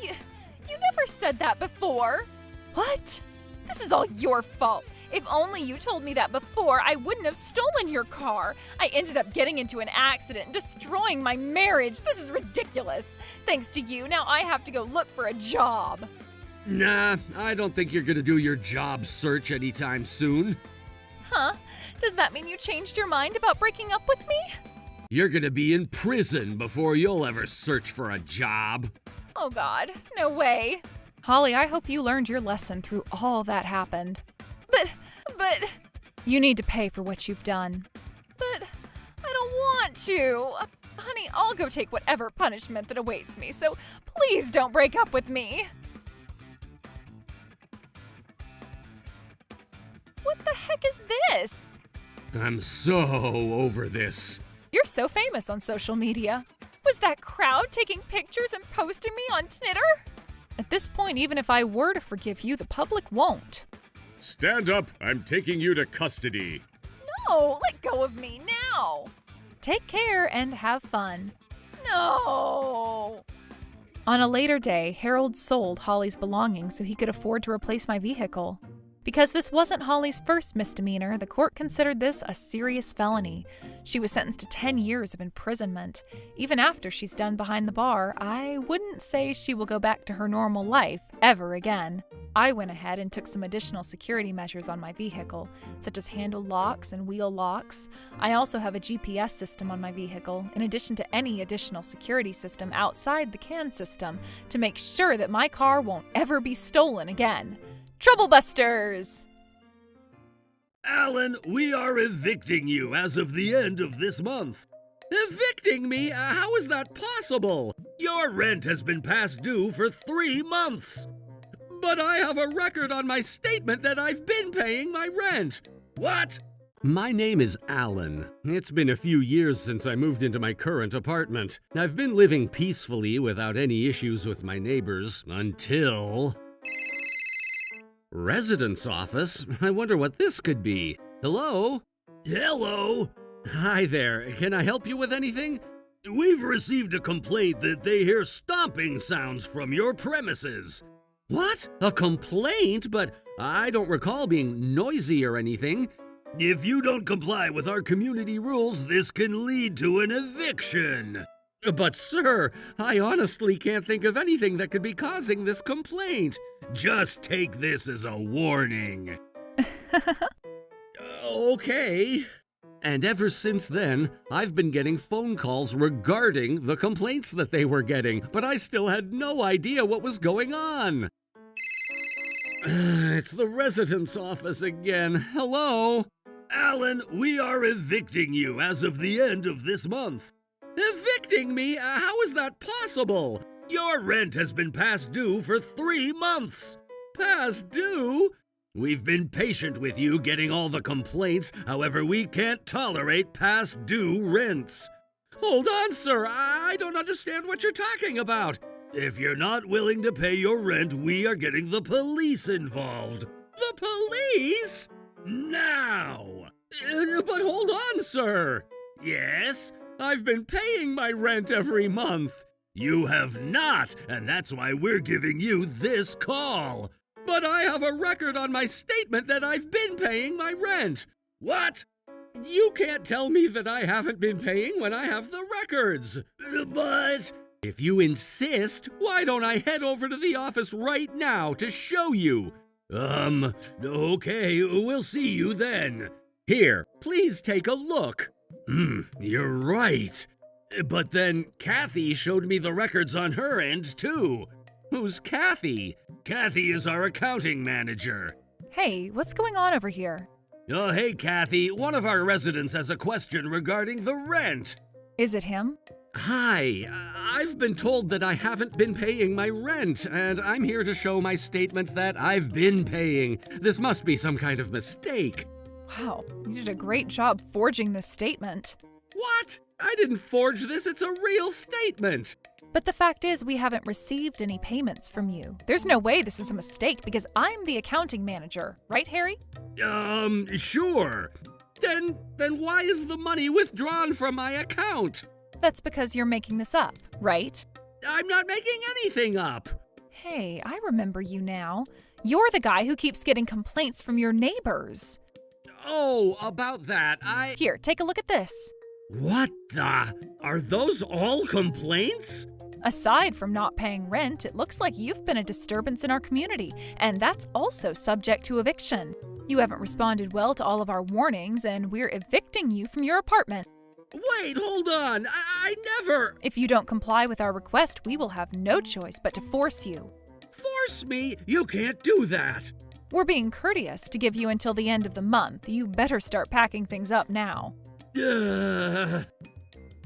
You never said that before. What? This is all your fault. If only you told me that before, I wouldn't have stolen your car. I ended up getting into an accident and destroying my marriage. This is ridiculous. Thanks to you, now I have to go look for a job. Nah, I don't think you're gonna do your job search anytime soon. Huh? Does that mean you changed your mind about breaking up with me? You're gonna be in prison before you'll ever search for a job. Oh God, no way. Holly, I hope you learned your lesson through all that happened. But, you need to pay for what you've done. But, I don't want to. Honey, I'll go take whatever punishment that awaits me, so please don't break up with me. What the heck is this? I'm so over this. You're so famous on social media. Was that crowd taking pictures and posting me on Twitter? At this point, even if I were to forgive you, the public won't. Stand up. I'm taking you to custody. No, let go of me now. Take care and have fun. No. On a later day, Harold sold Holly's belongings so he could afford to replace my vehicle. Because this wasn't Holly's first misdemeanor, the court considered this a serious felony. She was sentenced to 10 years of imprisonment. Even after she's done behind the bar, I wouldn't say she will go back to her normal life ever again. I went ahead and took some additional security measures on my vehicle, such as handle locks and wheel locks. I also have a GPS system on my vehicle, in addition to any additional security system outside the CAN system, to make sure that my car won't ever be stolen again. Troublebusters! Alan, we are evicting you as of the end of this month. Evicting me? How is that possible? Your rent has been past due for 3 months. But I have a record on my statement that I've been paying my rent. What? My name is Alan. It's been a few years since I moved into my current apartment. I've been living peacefully without any issues with my neighbors until... Residence office? I wonder what this could be. Hello? Hello? Hi there. Can I help you with anything? We've received a complaint that they hear stomping sounds from your premises. What? A complaint? But I don't recall being noisy or anything. If you don't comply with our community rules, this can lead to an eviction. But sir, I honestly can't think of anything that could be causing this complaint. Just take this as a warning. Okay. And ever since then, I've been getting phone calls regarding the complaints that they were getting, But I still had no idea what was going on. It's the residence office again. Hello? Alan, we are evicting you as of the end of this month. Evicting me? How is that possible? Your rent has been past due for 3 months. Past due? We've been patient with you getting all the complaints, however, we can't tolerate past due rents. Hold on, sir. I don't understand what you're talking about. If you're not willing to pay your rent, we are getting the police involved. The police? Now! But hold on, sir. Yes? I've been paying my rent every month. You have not, and that's why we're giving you this call. But I have a record on my statement that I've been paying my rent. What? You can't tell me that I haven't been paying when I have the records. But... If you insist, why don't I head over to the office right now to show you? Okay, we'll see you then. Here, please take a look. You're right. But then Kathy showed me the records on her end, too. Who's Kathy? Kathy is our accounting manager. Hey, what's going on over here? Oh, hey, Kathy. One of our residents has a question regarding the rent. Is it him? Hi, I've been told that I haven't been paying my rent, and I'm here to show my statements that I've been paying. This must be some kind of mistake. Wow, you did a great job forging this statement. What? I didn't forge this, it's a real statement. But the fact is, we haven't received any payments from you. There's no way this is a mistake because I'm the accounting manager, right, Harry? Sure. Then why is the money withdrawn from my account? That's because you're making this up, right? I'm not making anything up. Hey, I remember you now. You're the guy who keeps getting complaints from your neighbors. Oh, about that, Here, take a look at this. What the? Are those all complaints? Aside from not paying rent, it looks like you've been a disturbance in our community, and that's also subject to eviction. You haven't responded well to all of our warnings, and we're evicting you from your apartment. Wait, hold on. I never... If you don't comply with our request, we will have no choice but to force you. Force me? You can't do that. We're being courteous to give you until the end of the month. You better start packing things up now.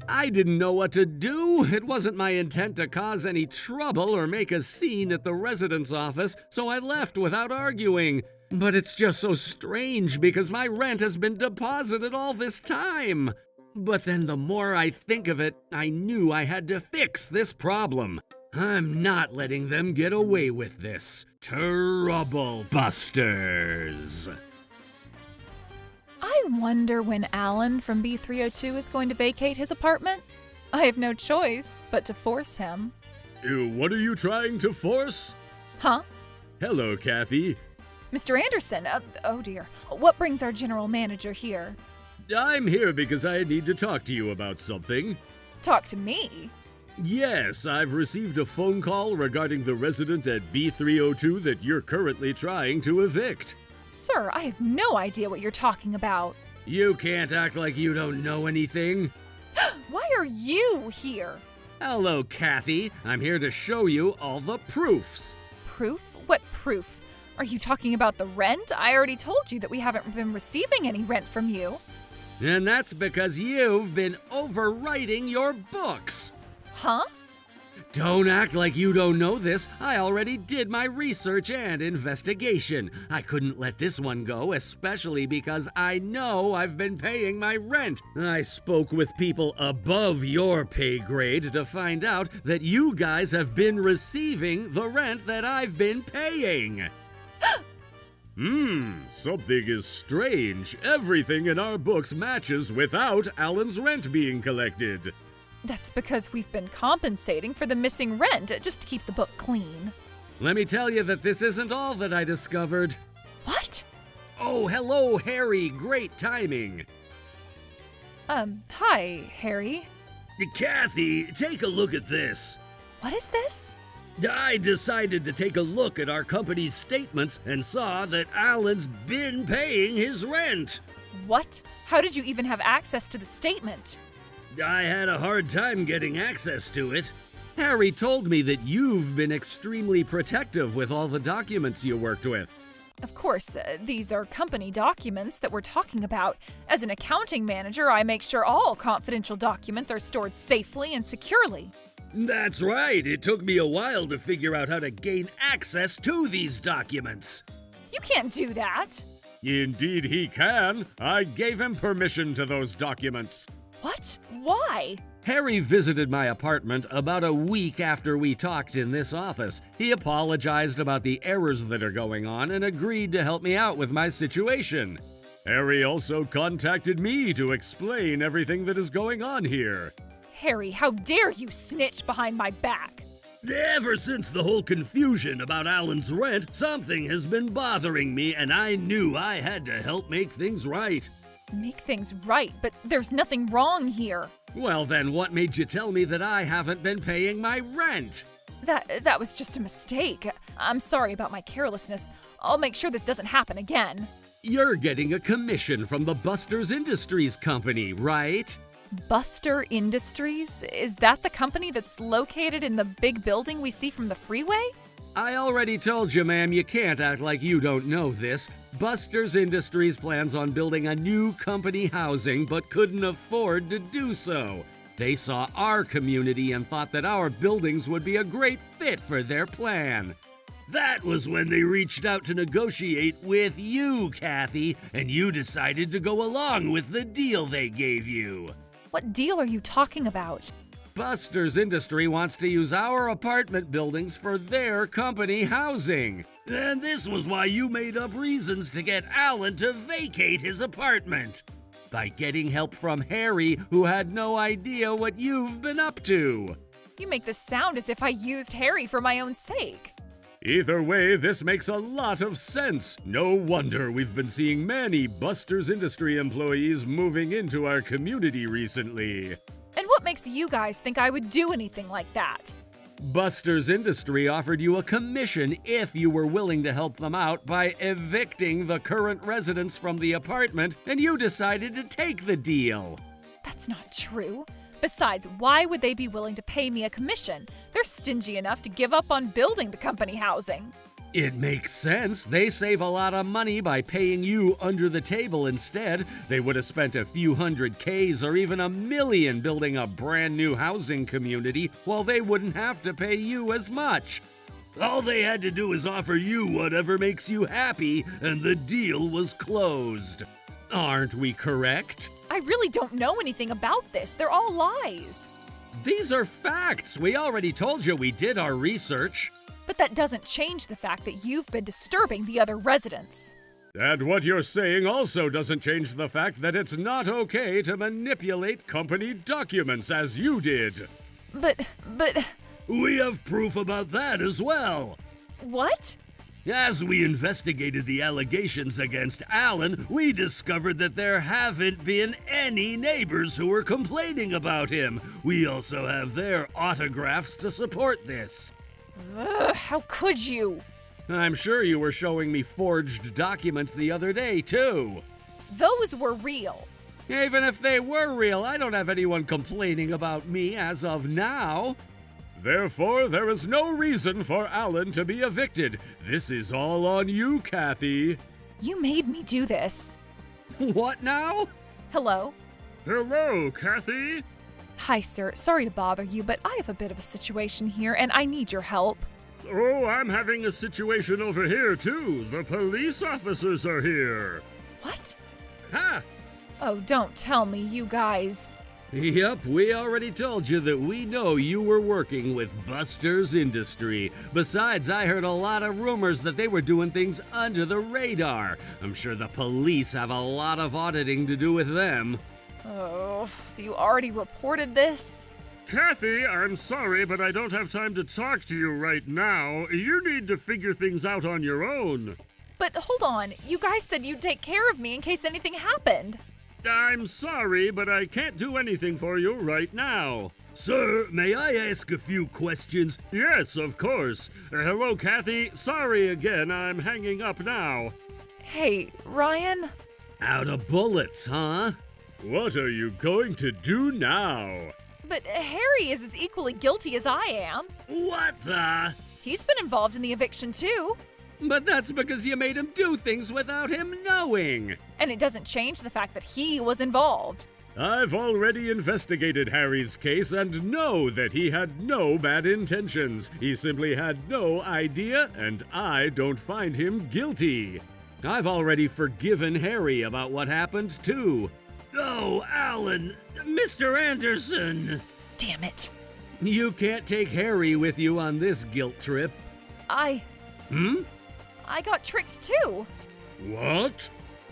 I didn't know what to do. It wasn't my intent to cause any trouble or make a scene at the residence office, so I left without arguing. But it's just so strange because my rent has been deposited all this time. But then the more I think of it, I knew I had to fix this problem. I'm not letting them get away with this. Trouble busters. I wonder when Alan from B302 is going to vacate his apartment. I have no choice but to force him. What are you trying to force? Huh? Hello, Kathy. Mr. Anderson, oh dear. What brings our general manager here? I'm here because I need to talk to you about something. Talk to me? Yes, I've received a phone call regarding the resident at B302 that you're currently trying to evict. Sir, I have no idea what you're talking about. You can't act like you don't know anything. Why are you here? Hello, Kathy. I'm here to show you all the proofs. Proof? What proof? Are you talking about the rent? I already told you that we haven't been receiving any rent from you. And that's because you've been overwriting your books. Huh? Don't act like you don't know this. I already did my research and investigation. I couldn't let this one go, especially because I know I've been paying my rent. I spoke with people above your pay grade to find out that you guys have been receiving the rent that I've been paying. Something is strange. Everything in our books matches without Alan's rent being collected. That's because we've been compensating for the missing rent just to keep the book clean. Let me tell you that this isn't all that I discovered. What? Oh, hello, Harry. Great timing. Hi, Harry. Kathy, take a look at this. What is this? I decided to take a look at our company's statements and saw that Alan's been paying his rent. What? How did you even have access to the statement? I had a hard time getting access to it. Harry told me that you've been extremely protective with all the documents you worked with. Of course, these are company documents that we're talking about. As an accounting manager, I make sure all confidential documents are stored safely and securely. That's right. It took me a while to figure out how to gain access to these documents. You can't do that. Indeed he can. I gave him permission to those documents. What? Why? Harry visited my apartment about a week after we talked in this office. He apologized about the errors that are going on and agreed to help me out with my situation. Harry also contacted me to explain everything that is going on here. Harry, how dare you snitch behind my back? Ever since the whole confusion about Alan's rent, something has been bothering me, and I knew I had to help make things right. Make things right, but there's nothing wrong here. Well, then what made you tell me that I haven't been paying my rent? That was just a mistake. I'm sorry about my carelessness. I'll make sure this doesn't happen again. You're getting a commission from the Buster's Industries company, right? Buster Industries? Is that the company that's located in the big building we see from the freeway? I already told you, ma'am, you can't act like you don't know this. Buster's Industries plans on building a new company housing but couldn't afford to do so. They saw our community and thought that our buildings would be a great fit for their plan. That was when they reached out to negotiate with you, Kathy, and you decided to go along with the deal they gave you. What deal are you talking about? Buster's Industry wants to use our apartment buildings for their company housing. And this was why you made up reasons to get Alan to vacate his apartment. By getting help from Harry, who had no idea what you've been up to. You make this sound as if I used Harry for my own sake. Either way, this makes a lot of sense. No wonder we've been seeing many Buster's Industry employees moving into our community recently. And what makes you guys think I would do anything like that? Buster's Industry offered you a commission if you were willing to help them out by evicting the current residents from the apartment, and you decided to take the deal. That's not true. Besides, why would they be willing to pay me a commission? They're stingy enough to give up on building the company housing. It makes sense. They save a lot of money by paying you under the table instead. They would have spent a few hundred Ks or even $1 million building a brand new housing community, while they wouldn't have to pay you as much. All they had to do is offer you whatever makes you happy, and the deal was closed. Aren't we correct? I really don't know anything about this. They're all lies. These are facts. We already told you we did our research. But that doesn't change the fact that you've been disturbing the other residents. And what you're saying also doesn't change the fact that it's not okay to manipulate company documents as you did. But, We have proof about that as well. what? As we investigated the allegations against Alan, we discovered that there haven't been any neighbors who were complaining about him. We also have their autographs to support this. Ugh, how could you? I'm sure you were showing me forged documents the other day, too. Those were real. Even if they were real, I don't have anyone complaining about me as of now. Therefore, there is no reason for Alan to be evicted. This is all on you, Kathy. You made me do this. What now? Hello? Hello, Kathy. Hi, sir. Sorry to bother you, but I have a bit of a situation here, and I need your help. Oh, I'm having a situation over here, too. The police officers are here. What? Ha! Oh, don't tell me, you guys. Yep, we already told you that we know you were working with Buster's Industry. Besides, I heard a lot of rumors that they were doing things under the radar. I'm sure the police have a lot of auditing to do with them. Oh, so you already reported this? Kathy, I'm sorry, but I don't have time to talk to you right now. You need to figure things out on your own. But hold on, you guys said you'd take care of me in case anything happened. I'm sorry, but I can't do anything for you right now. Sir, may I ask a few questions? Yes, of course. Hello, Kathy. Sorry again, I'm hanging up now. Hey, Ryan? Out of bullets, huh? What are you going to do now? But Harry is as equally guilty as I am. What the? He's been involved in the eviction too. But that's because you made him do things without him knowing. And it doesn't change the fact that he was involved. I've already investigated Harry's case and know that he had no bad intentions. He simply had no idea, and I don't find him guilty. I've already forgiven Harry about what happened, too. Oh, Alan, Mr. Anderson. Damn it. You can't take Harry with you on this guilt trip. I Hmm? got tricked too. What?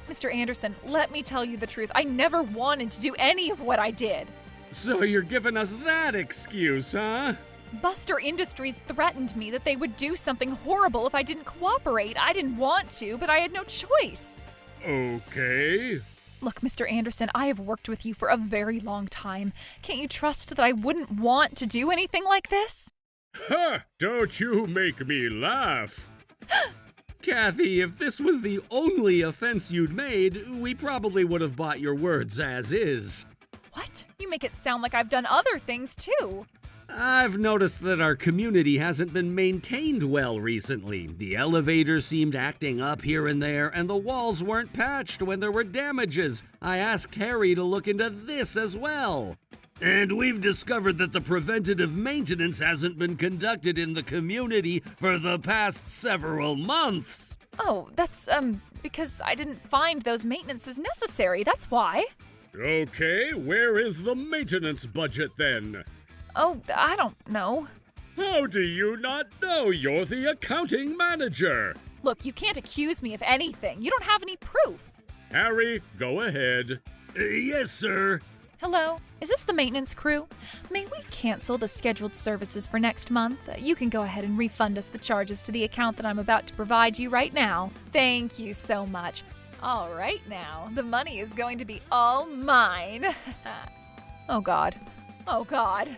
Mr. Anderson, let me tell you the truth. I never wanted to do any of what I did. So you're giving us that excuse, huh? Buster Industries threatened me that they would do something horrible if I didn't cooperate. I didn't want to, but I had no choice. Okay. Look, Mr. Anderson, I have worked with you for a very long time. Can't you trust that I wouldn't want to do anything like this? Ha! Don't you make me laugh. Kathy, if this was the only offense you'd made, we probably would have bought your words as is. What? You make it sound like I've done other things too. I've noticed that our community hasn't been maintained well recently. The elevators seemed acting up here and there, and the walls weren't patched when there were damages. I asked Harry to look into this as well. And we've discovered that the preventative maintenance hasn't been conducted in the community for the past several months. Oh, that's, because I didn't find those maintenances necessary, that's why. Okay, where is the maintenance budget then? Oh, I don't know. How do you not know? You're the accounting manager. Look, you can't accuse me of anything. You don't have any proof. Harry, go ahead. Yes, sir. Hello, is this the maintenance crew? May we cancel the scheduled services for next month? You can go ahead and refund us the charges to the account that I'm about to provide you right now. Thank you so much. All right now, the money is going to be all mine. Oh God. Oh God.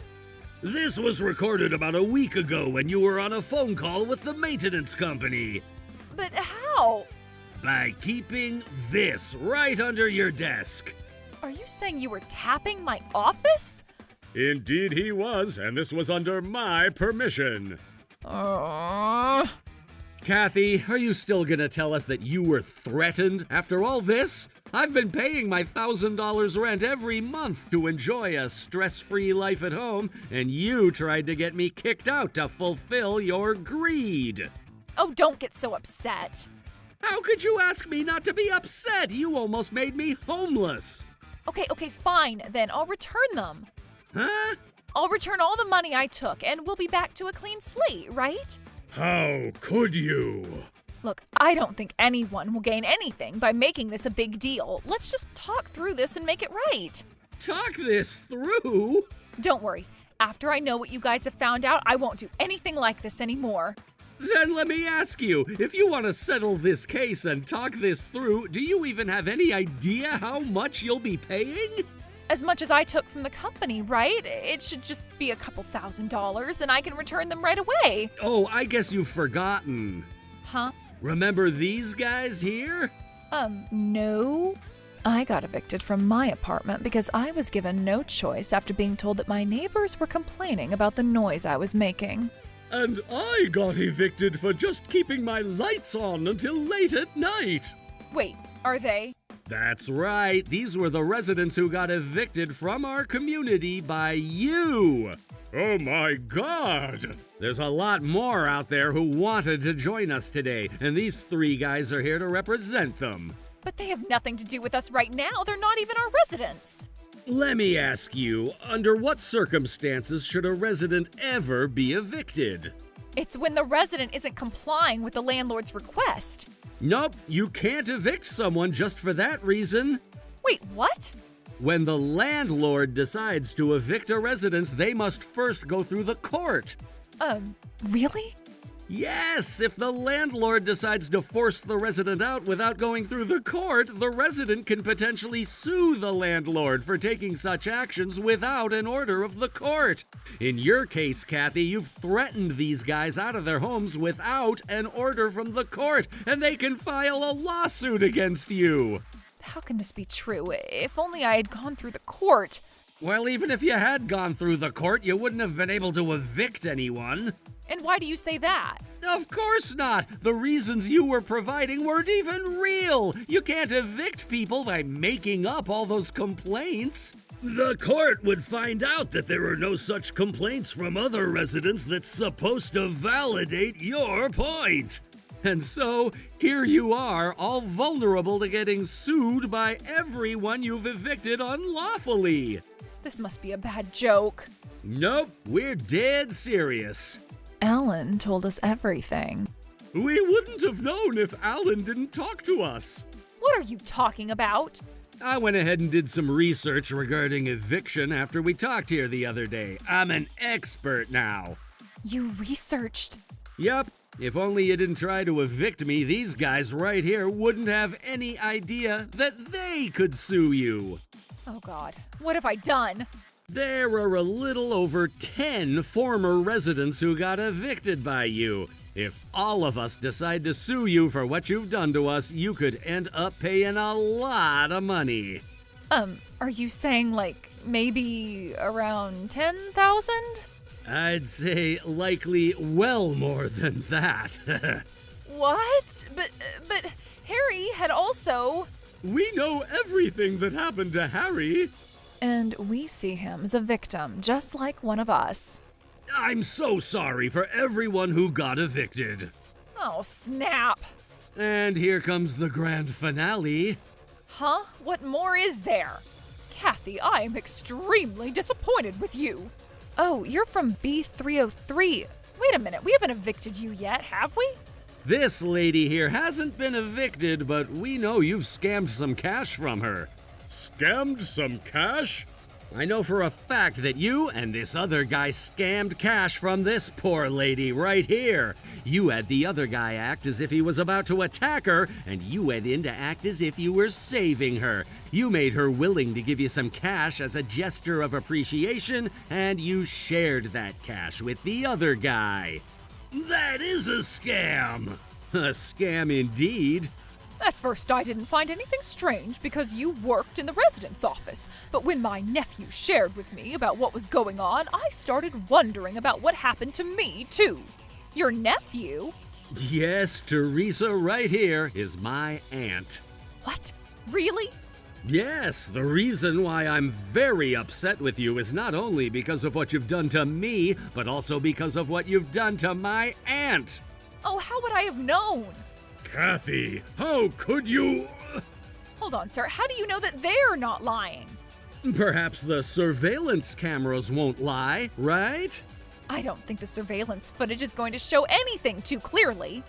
This was recorded about a week ago when you were on a phone call with the maintenance company. But how? By keeping this right under your desk. Are you saying you were tapping my office? Indeed he was, and this was under my permission. Kathy, are you still gonna tell us that you were threatened after all this? I've been paying my $1,000 rent every month to enjoy a stress-free life at home, and you tried to get me kicked out to fulfill your greed. Oh, don't get so upset. How could you ask me not to be upset? You almost made me homeless. Okay, fine. Then I'll return them. Huh? I'll return all the money I took, and we'll be back to a clean slate, right? How could you? Look, I don't think anyone will gain anything by making this a big deal. Let's just talk through this and make it right. Talk this through? Don't worry. After I know what you guys have found out, I won't do anything like this anymore. Then let me ask you, if you want to settle this case and talk this through, do you even have any idea how much you'll be paying? As much as I took from the company, right? It should just be a couple $1,000s and I can return them right away. Oh, I guess you've forgotten. Huh? Remember these guys here? No. I got evicted from my apartment because I was given no choice after being told that my neighbors were complaining about the noise I was making. And I got evicted for just keeping my lights on until late at night. Wait, are they? That's right. These were the residents who got evicted from our community by you. Oh my God! There's a lot more out there who wanted to join us today, and these three guys are here to represent them. But they have nothing to do with us right now. They're not even our residents. Let me ask you, under what circumstances should a resident ever be evicted? It's when the resident isn't complying with the landlord's request. Nope, you can't evict someone just for that reason. Wait, what? When the landlord decides to evict a residence, they must first go through the court. Really? Yes, if the landlord decides to force the resident out without going through the court, the resident can potentially sue the landlord for taking such actions without an order of the court. In your case, Kathy, you've threatened these guys out of their homes without an order from the court, and they can file a lawsuit against you. How can this be true? If only I had gone through the court. Well, even if you had gone through the court, you wouldn't have been able to evict anyone. And why do you say that? Of course not! The reasons you were providing weren't even real! You can't evict people by making up all those complaints. The court would find out that there are no such complaints from other residents that's supposed to validate your point. And so, here you are, all vulnerable to getting sued by everyone you've evicted unlawfully. This must be a bad joke. Nope, we're dead serious. Alan told us everything. We wouldn't have known if Alan didn't talk to us. What are you talking about? I went ahead and did some research regarding eviction after we talked here the other day. I'm an expert now. You researched? Yup. If only you didn't try to evict me, these guys right here wouldn't have any idea that they could sue you. Oh God, what have I done? There are a little over 10 former residents who got evicted by you. If all of us decide to sue you for what you've done to us, you could end up paying a lot of money. Are you saying like maybe around 10,000? I'd say likely well more than that. What? But Harry had also... We know everything that happened to Harry. And we see him as a victim, just like one of us. I'm so sorry for everyone who got evicted. Oh, snap. And here comes the grand finale. Huh? What more is there? Kathy, I am extremely disappointed with you. Oh, you're from B303. Wait a minute, we haven't evicted you yet, have we? This lady here hasn't been evicted, but we know you've scammed some cash from her. Scammed some cash? I know for a fact that you and this other guy scammed cash from this poor lady right here. You had the other guy act as if he was about to attack her, and you went in to act as if you were saving her. You made her willing to give you some cash as a gesture of appreciation, and you shared that cash with the other guy. That is a scam! A scam indeed. At first, I didn't find anything strange because you worked in the residence office. But when my nephew shared with me about what was going on, I started wondering about what happened to me, too. Your nephew? Yes, Teresa right here is my aunt. What? Really? Yes, the reason why I'm very upset with you is not only because of what you've done to me, but also because of what you've done to my aunt. Oh, how would I have known? Kathy, how could you? Hold on, sir. How do you know that they're not lying? Perhaps the surveillance cameras won't lie, right? I don't think the surveillance footage is going to show anything too clearly.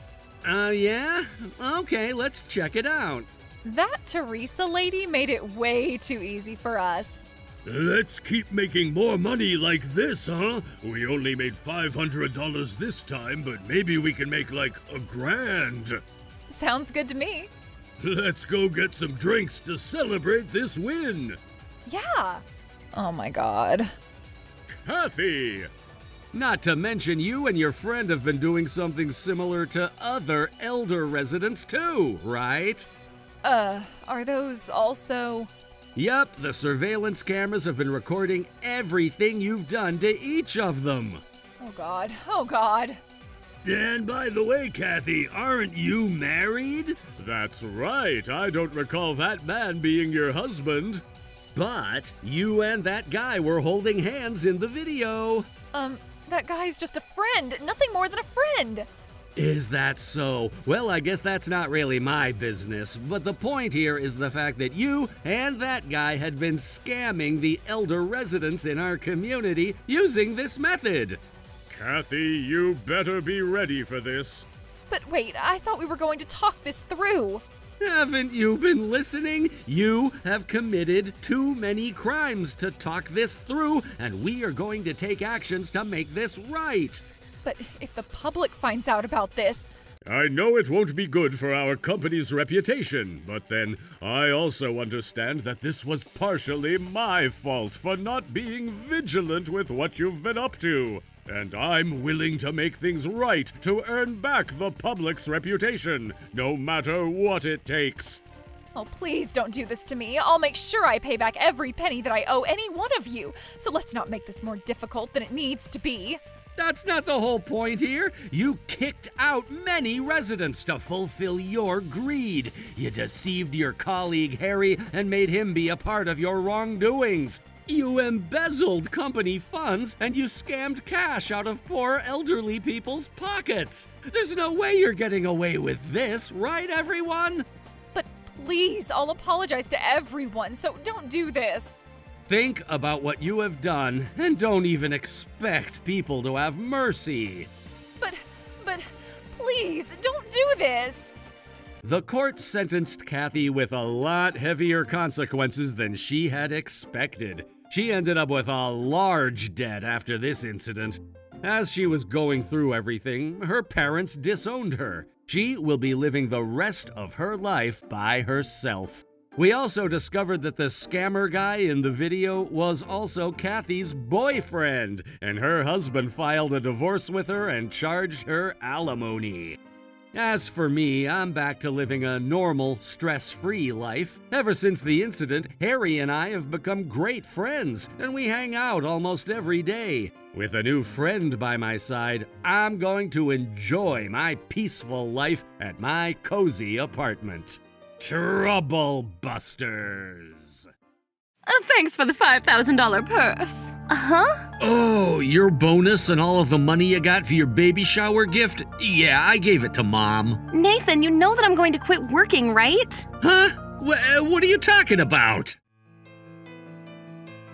Yeah? Okay, let's check it out. That Teresa lady made it way too easy for us. Let's keep making more money like this, huh? We only made $500 this time, but maybe we can make like $1,000. Sounds good to me. Let's go get some drinks to celebrate this win. Yeah. Oh my god. Kathy! Not to mention you and your friend have been doing something similar to other elder residents too, right? Are those also... Yup, the surveillance cameras have been recording everything you've done to each of them. Oh god. Oh god. And by the way, Kathy, aren't you married? That's right. I don't recall that man being your husband. But you and that guy were holding hands in the video. That guy's just a friend. Nothing more than a friend. Is that so? Well, I guess that's not really my business, but the point here is the fact that you and that guy had been scamming the elder residents in our community using this method. Kathy, you better be ready for this. But wait, I thought we were going to talk this through. Haven't you been listening? You have committed too many crimes to talk this through, and we are going to take actions to make this right. But if the public finds out about this... I know it won't be good for our company's reputation, but then I also understand that this was partially my fault for not being vigilant with what you've been up to. And I'm willing to make things right to earn back the public's reputation, no matter what it takes. Oh, please don't do this to me. I'll make sure I pay back every penny that I owe any one of you. So let's not make this more difficult than it needs to be. That's not the whole point here. You kicked out many residents to fulfill your greed. You deceived your colleague Harry and made him be a part of your wrongdoings. You embezzled company funds and you scammed cash out of poor elderly people's pockets. There's no way you're getting away with this, right, everyone? But please, I'll apologize to everyone, so don't do this. Think about what you have done and don't even expect people to have mercy. But please, don't do this. The court sentenced Kathy with a lot heavier consequences than she had expected. She ended up with a large debt after this incident. As she was going through everything, her parents disowned her. She will be living the rest of her life by herself. We also discovered that the scammer guy in the video was also Kathy's boyfriend, and her husband filed a divorce with her and charged her alimony. As for me, I'm back to living a normal, stress-free life. Ever since the incident, Harry and I have become great friends, and we hang out almost every day. With a new friend by my side, I'm going to enjoy my peaceful life at my cozy apartment. Trouble Busters. Thanks for the $5,000 purse. Uh-huh. Oh, your bonus and all of the money you got for your baby shower gift? Yeah, I gave it to Mom. Nathan, you know that I'm going to quit working, right? Huh? What are you talking about?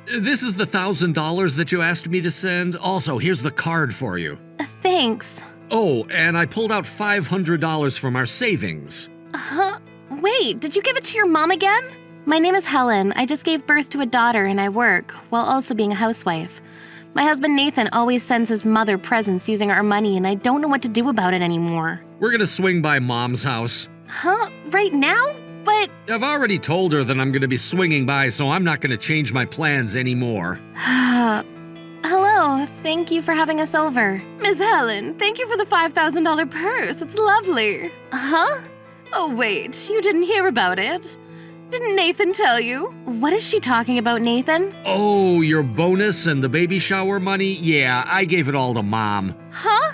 This is the $1,000 that you asked me to send. Also, here's the card for you. Thanks. Oh, and I pulled out $500 from our savings. Huh? Wait, did you give it to your mom again? My name is Helen. I just gave birth to a daughter and I work, while also being a housewife. My husband Nathan always sends his mother presents using our money and I don't know what to do about it anymore. We're gonna swing by Mom's house. Huh? Right now? But... I've already told her that I'm gonna be swinging by, so I'm not gonna change my plans anymore. Hello, thank you for having us over. Miss Helen, thank you for the $5,000 purse. It's lovely. Huh? Oh wait, you didn't hear about it. Didn't Nathan tell you? What is she talking about, Nathan? Oh, your bonus and the baby shower money? Yeah, I gave it all to Mom. Huh?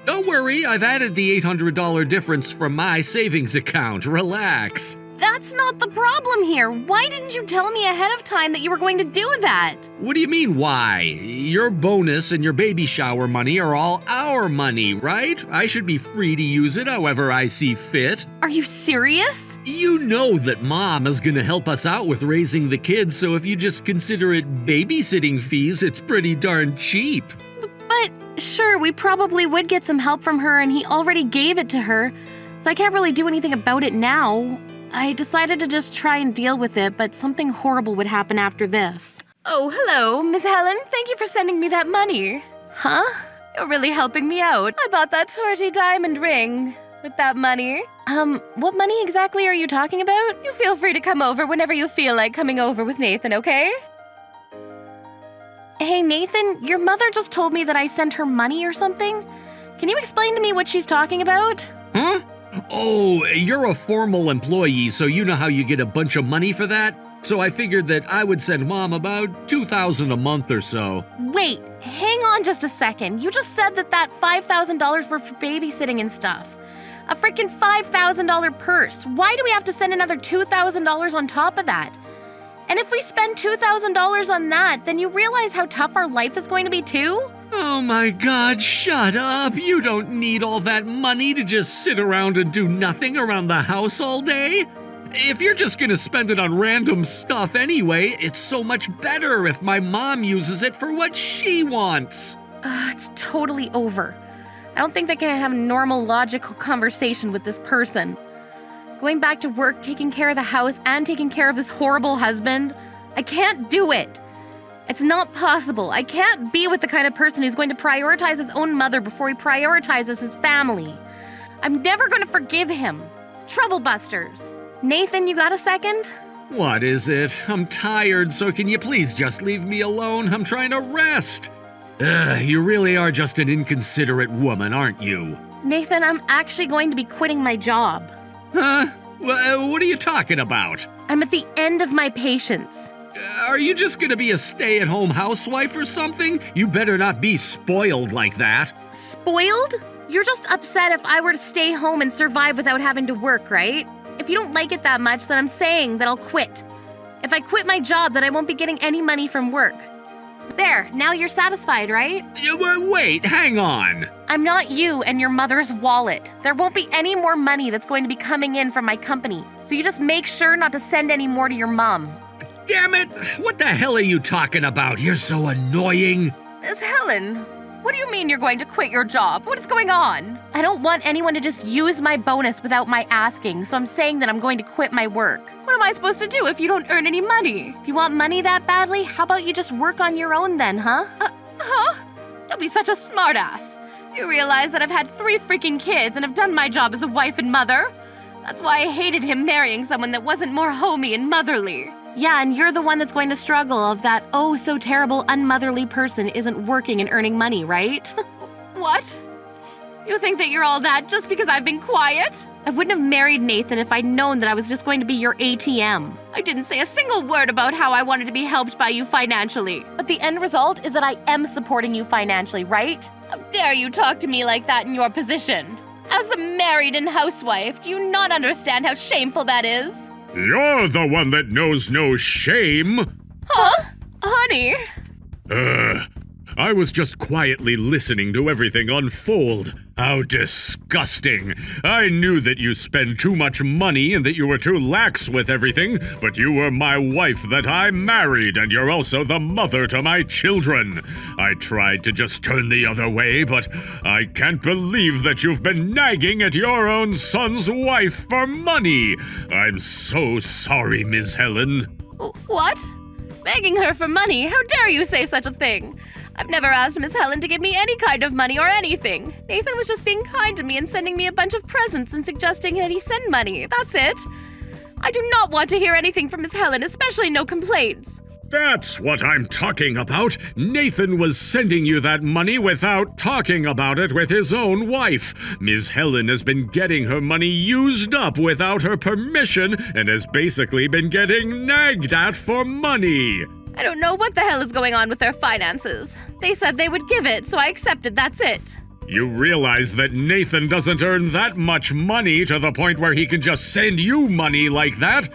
Don't worry, I've added the $800 difference from my savings account. Relax. That's not the problem here. Why didn't you tell me ahead of time that you were going to do that? What do you mean, why? Your bonus and your baby shower money are all our money, right? I should be free to use it however I see fit. Are you serious? You know that Mom is gonna help us out with raising the kids, so if you just consider it babysitting fees, it's pretty darn cheap. But sure, we probably would get some help from her, and he already gave it to her, so I can't really do anything about it now. I decided to just try and deal with it, but something horrible would happen after this. Oh, hello, Miss Helen. Thank you for sending me that money. Huh? You're really helping me out. I bought that torty diamond ring with that money. What money exactly are you talking about? You feel free to come over whenever you feel like coming over with Nathan, okay? Hey, Nathan, your mother just told me that I sent her money or something. Can you explain to me what she's talking about? Huh? Oh, you're a formal employee, so you know how you get a bunch of money for that? So I figured that I would send Mom about $2,000 a month or so. Wait, hang on just a second. You just said that $5,000 were for babysitting and stuff. A freaking $5,000 purse. Why do we have to send another $2,000 on top of that? And if we spend $2,000 on that, then you realize how tough our life is going to be too? Oh my God, shut up. You don't need all that money to just sit around and do nothing around the house all day. If you're just gonna spend it on random stuff anyway, it's so much better if my mom uses it for what she wants. It's totally over. I don't think I can have a normal, logical conversation with this person. Going back to work, taking care of the house, and taking care of this horrible husband, I can't do it. It's not possible. I can't be with the kind of person who's going to prioritize his own mother before he prioritizes his family. I'm never going to forgive him. Troublebusters. Nathan, you got a second? What is it? I'm tired, so can you please just leave me alone? I'm trying to rest. You really are just an inconsiderate woman, aren't you? Nathan, I'm actually going to be quitting my job. Huh? What are you talking about? I'm at the end of my patience. Are you just gonna be a stay-at-home housewife or something? You better not be spoiled like that. Spoiled? You're just upset if I were to stay home and survive without having to work, right? If you don't like it that much, then I'm saying that I'll quit. If I quit my job, then I won't be getting any money from work. There, now you're satisfied, right? Wait, hang on. I'm not you and your mother's wallet. There won't be any more money that's going to be coming in from my company. So you just make sure not to send any more to your mom. Damn it! What the hell are you talking about? You're so annoying. Miss Helen, what do you mean you're going to quit your job? What is going on? I don't want anyone to just use my bonus without my asking, so I'm saying that I'm going to quit my work. What am I supposed to do if you don't earn any money? If you want money that badly, how about you just work on your own then, huh? Don't be such a smartass. You realize that I've had 3 freaking kids and have done my job as a wife and mother? That's why I hated him marrying someone that wasn't more homey and motherly. Yeah, and you're the one that's going to struggle if that oh-so-terrible unmotherly person isn't working and earning money, right? What? You think that you're all that just because I've been quiet? I wouldn't have married Nathan if I'd known that I was just going to be your ATM. I didn't say a single word about how I wanted to be helped by you financially. But the end result is that I am supporting you financially, right? How dare you talk to me like that in your position? As the married and housewife, do you not understand how shameful that is? You're the one that knows no shame. Huh? Honey? I was just quietly listening to everything unfold. How disgusting. I knew that you spend too much money and that you were too lax with everything, but you were my wife that I married, and you're also the mother to my children. I tried to just turn the other way, but I can't believe that you've been nagging at your own son's wife for money. I'm so sorry, Ms. Helen. What? Begging her for money? How dare you say such a thing? I've never asked Miss Helen to give me any kind of money or anything. Nathan was just being kind to me and sending me a bunch of presents and suggesting that he send money. That's it. I do not want to hear anything from Miss Helen, especially no complaints. That's what I'm talking about. Nathan was sending you that money without talking about it with his own wife. Ms. Helen has been getting her money used up without her permission and has basically been getting nagged at for money. I don't know what the hell is going on with their finances. They said they would give it, so I accepted, that's it. You realize that Nathan doesn't earn that much money to the point where he can just send you money like that?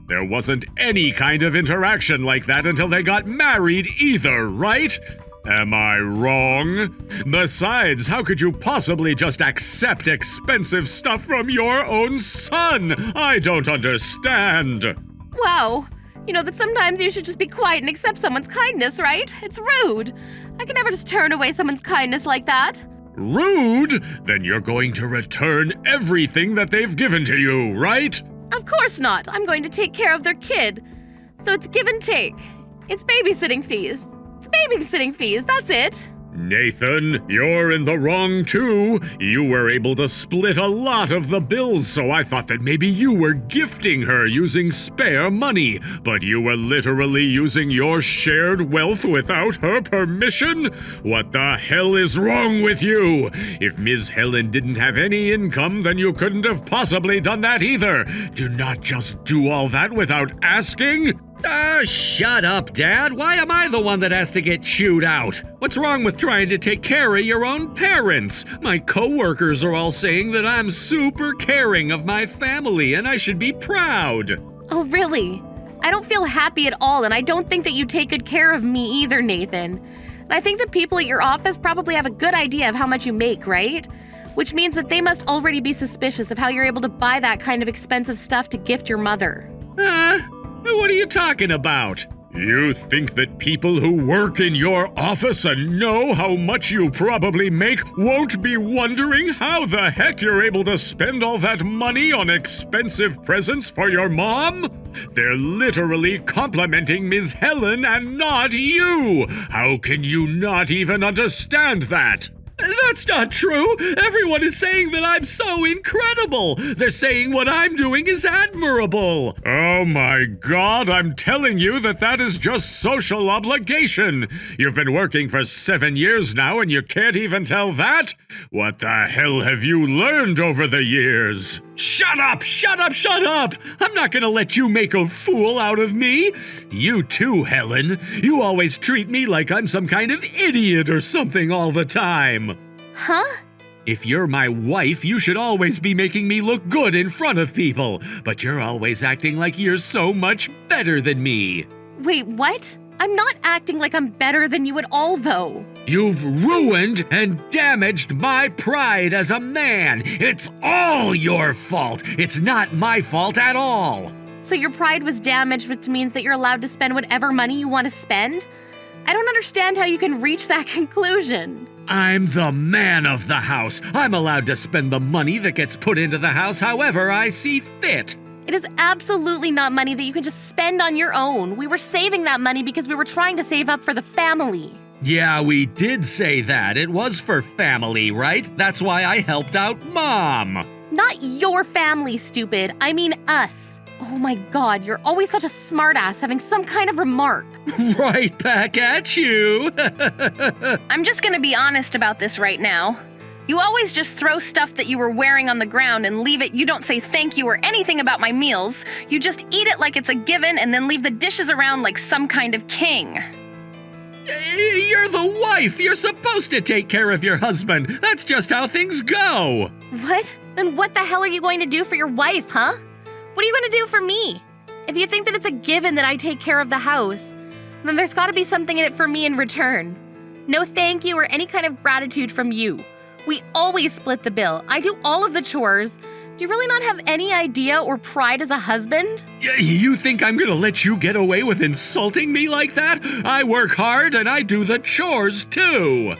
There wasn't any kind of interaction like that until they got married either, right? Am I wrong? Besides, how could you possibly just accept expensive stuff from your own son? I don't understand. Wow. You know that sometimes you should just be quiet and accept someone's kindness, right? It's rude. I can never just turn away someone's kindness like that. Rude? Then you're going to return everything that they've given to you, right? Of course not. I'm going to take care of their kid. So it's give and take. It's babysitting fees. Babysitting fees, that's it. Nathan, you're in the wrong too. You were able to split a lot of the bills, so I thought that maybe you were gifting her using spare money, but you were literally using your shared wealth without her permission? What the hell is wrong with you? If Ms. Helen didn't have any income, then you couldn't have possibly done that either. Do not just do all that without asking. Shut up, Dad. Why am I the one that has to get chewed out? What's wrong with trying to take care of your own parents? My coworkers are all saying that I'm super caring of my family and I should be proud. Oh, really? I don't feel happy at all, and I don't think that you take good care of me either, Nathan. And I think the people at your office probably have a good idea of how much you make, right? Which means that they must already be suspicious of how you're able to buy that kind of expensive stuff to gift your mother. What are you talking about? You think that people who work in your office and know how much you probably make won't be wondering how the heck you're able to spend all that money on expensive presents for your mom? They're literally complimenting Ms. Helen and not you! How can you not even understand that? That's not true. Everyone is saying that I'm so incredible. They're saying what I'm doing is admirable. Oh my God, I'm telling you that is just social obligation. You've been working for 7 years now and you can't even tell that? What the hell have you learned over the years? Shut up! Shut up! Shut up! I'm not gonna let you make a fool out of me. You too, Helen. You always treat me like I'm some kind of idiot or something all the time. Huh? If you're my wife, you should always be making me look good in front of people. But you're always acting like you're so much better than me. Wait, what? I'm not acting like I'm better than you at all, though. You've ruined and damaged my pride as a man. It's all your fault. It's not my fault at all. So your pride was damaged, which means that you're allowed to spend whatever money you want to spend? I don't understand how you can reach that conclusion. I'm the man of the house. I'm allowed to spend the money that gets put into the house however I see fit. It is absolutely not money that you can just spend on your own. We were saving that money because we were trying to save up for the family. Yeah, we did say that. It was for family, right? That's why I helped out Mom. Not your family, stupid. I mean us. Oh my God, you're always such a smartass having some kind of remark. Right back at you. I'm just gonna be honest about this right now. You always just throw stuff that you were wearing on the ground and leave it. You don't say thank you or anything about my meals. You just eat it like it's a given and then leave the dishes around like some kind of king. You're the wife. You're supposed to take care of your husband. That's just how things go. What? Then what the hell are you going to do for your wife, huh? What are you going to do for me? If you think that it's a given that I take care of the house, then there's got to be something in it for me in return. No thank you or any kind of gratitude from you. We always split the bill. I do all of the chores. Do you really not have any idea or pride as a husband? You think I'm gonna let you get away with insulting me like that? I work hard and I do the chores too.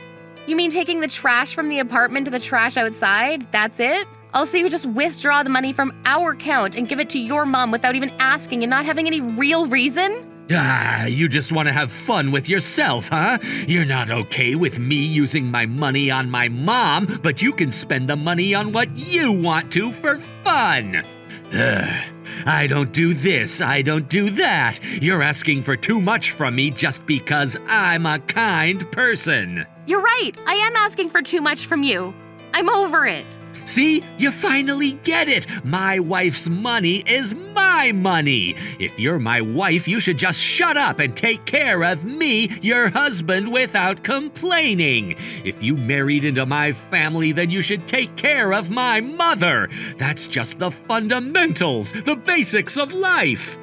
You mean taking the trash from the apartment to the trash outside? That's it? Also, you just withdraw the money from our account and give it to your mom without even asking and not having any real reason? You just want to have fun with yourself, huh? You're not okay with me using my money on my mom, but you can spend the money on what you want to for fun. I don't do this, I don't do that. You're asking for too much from me just because I'm a kind person. You're right. I am asking for too much from you. I'm over it. See, you finally get it. My wife's money is my money. If you're my wife, you should just shut up and take care of me, your husband, without complaining. If you married into my family, then you should take care of my mother. That's just the fundamentals, the basics of life.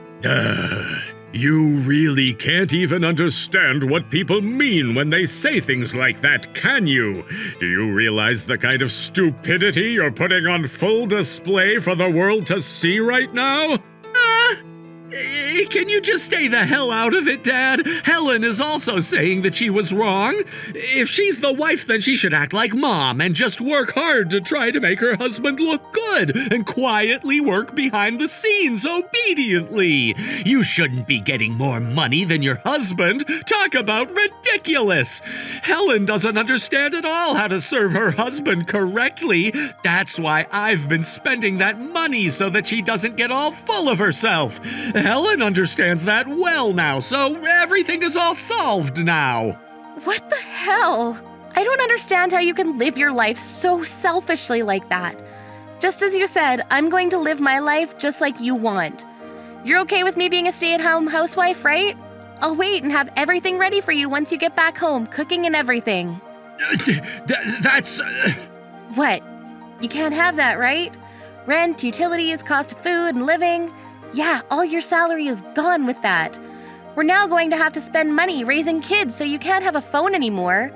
You really can't even understand what people mean when they say things like that, can you? Do you realize the kind of stupidity you're putting on full display for the world to see right now? Can you just stay the hell out of it, Dad? Helen is also saying that she was wrong. If she's the wife, then she should act like Mom and just work hard to try to make her husband look good and quietly work behind the scenes obediently. You shouldn't be getting more money than your husband. Talk about ridiculous. Helen doesn't understand at all how to serve her husband correctly. That's why I've been spending that money so that she doesn't get all full of herself. Helen understands that well now, so everything is all solved now. What the hell? I don't understand how you can live your life so selfishly like that. Just as you said, I'm going to live my life just like you want. You're okay with me being a stay-at-home housewife, right? I'll wait and have everything ready for you once you get back home, cooking and everything. That's... What? You can't have that, right? Rent, utilities, cost of food and living. Yeah, all your salary is gone with that. We're now going to have to spend money raising kids, so you can't have a phone anymore.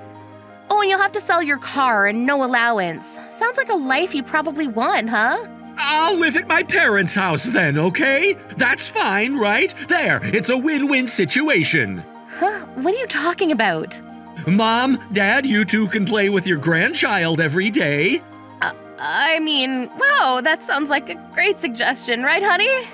Oh, and you'll have to sell your car and no allowance. Sounds like a life you probably want, huh? I'll live at my parents' house then, okay? That's fine, right? There, it's a win-win situation. Huh? What are you talking about? Mom, Dad, you two can play with your grandchild every day. Wow, that sounds like a great suggestion, right, honey?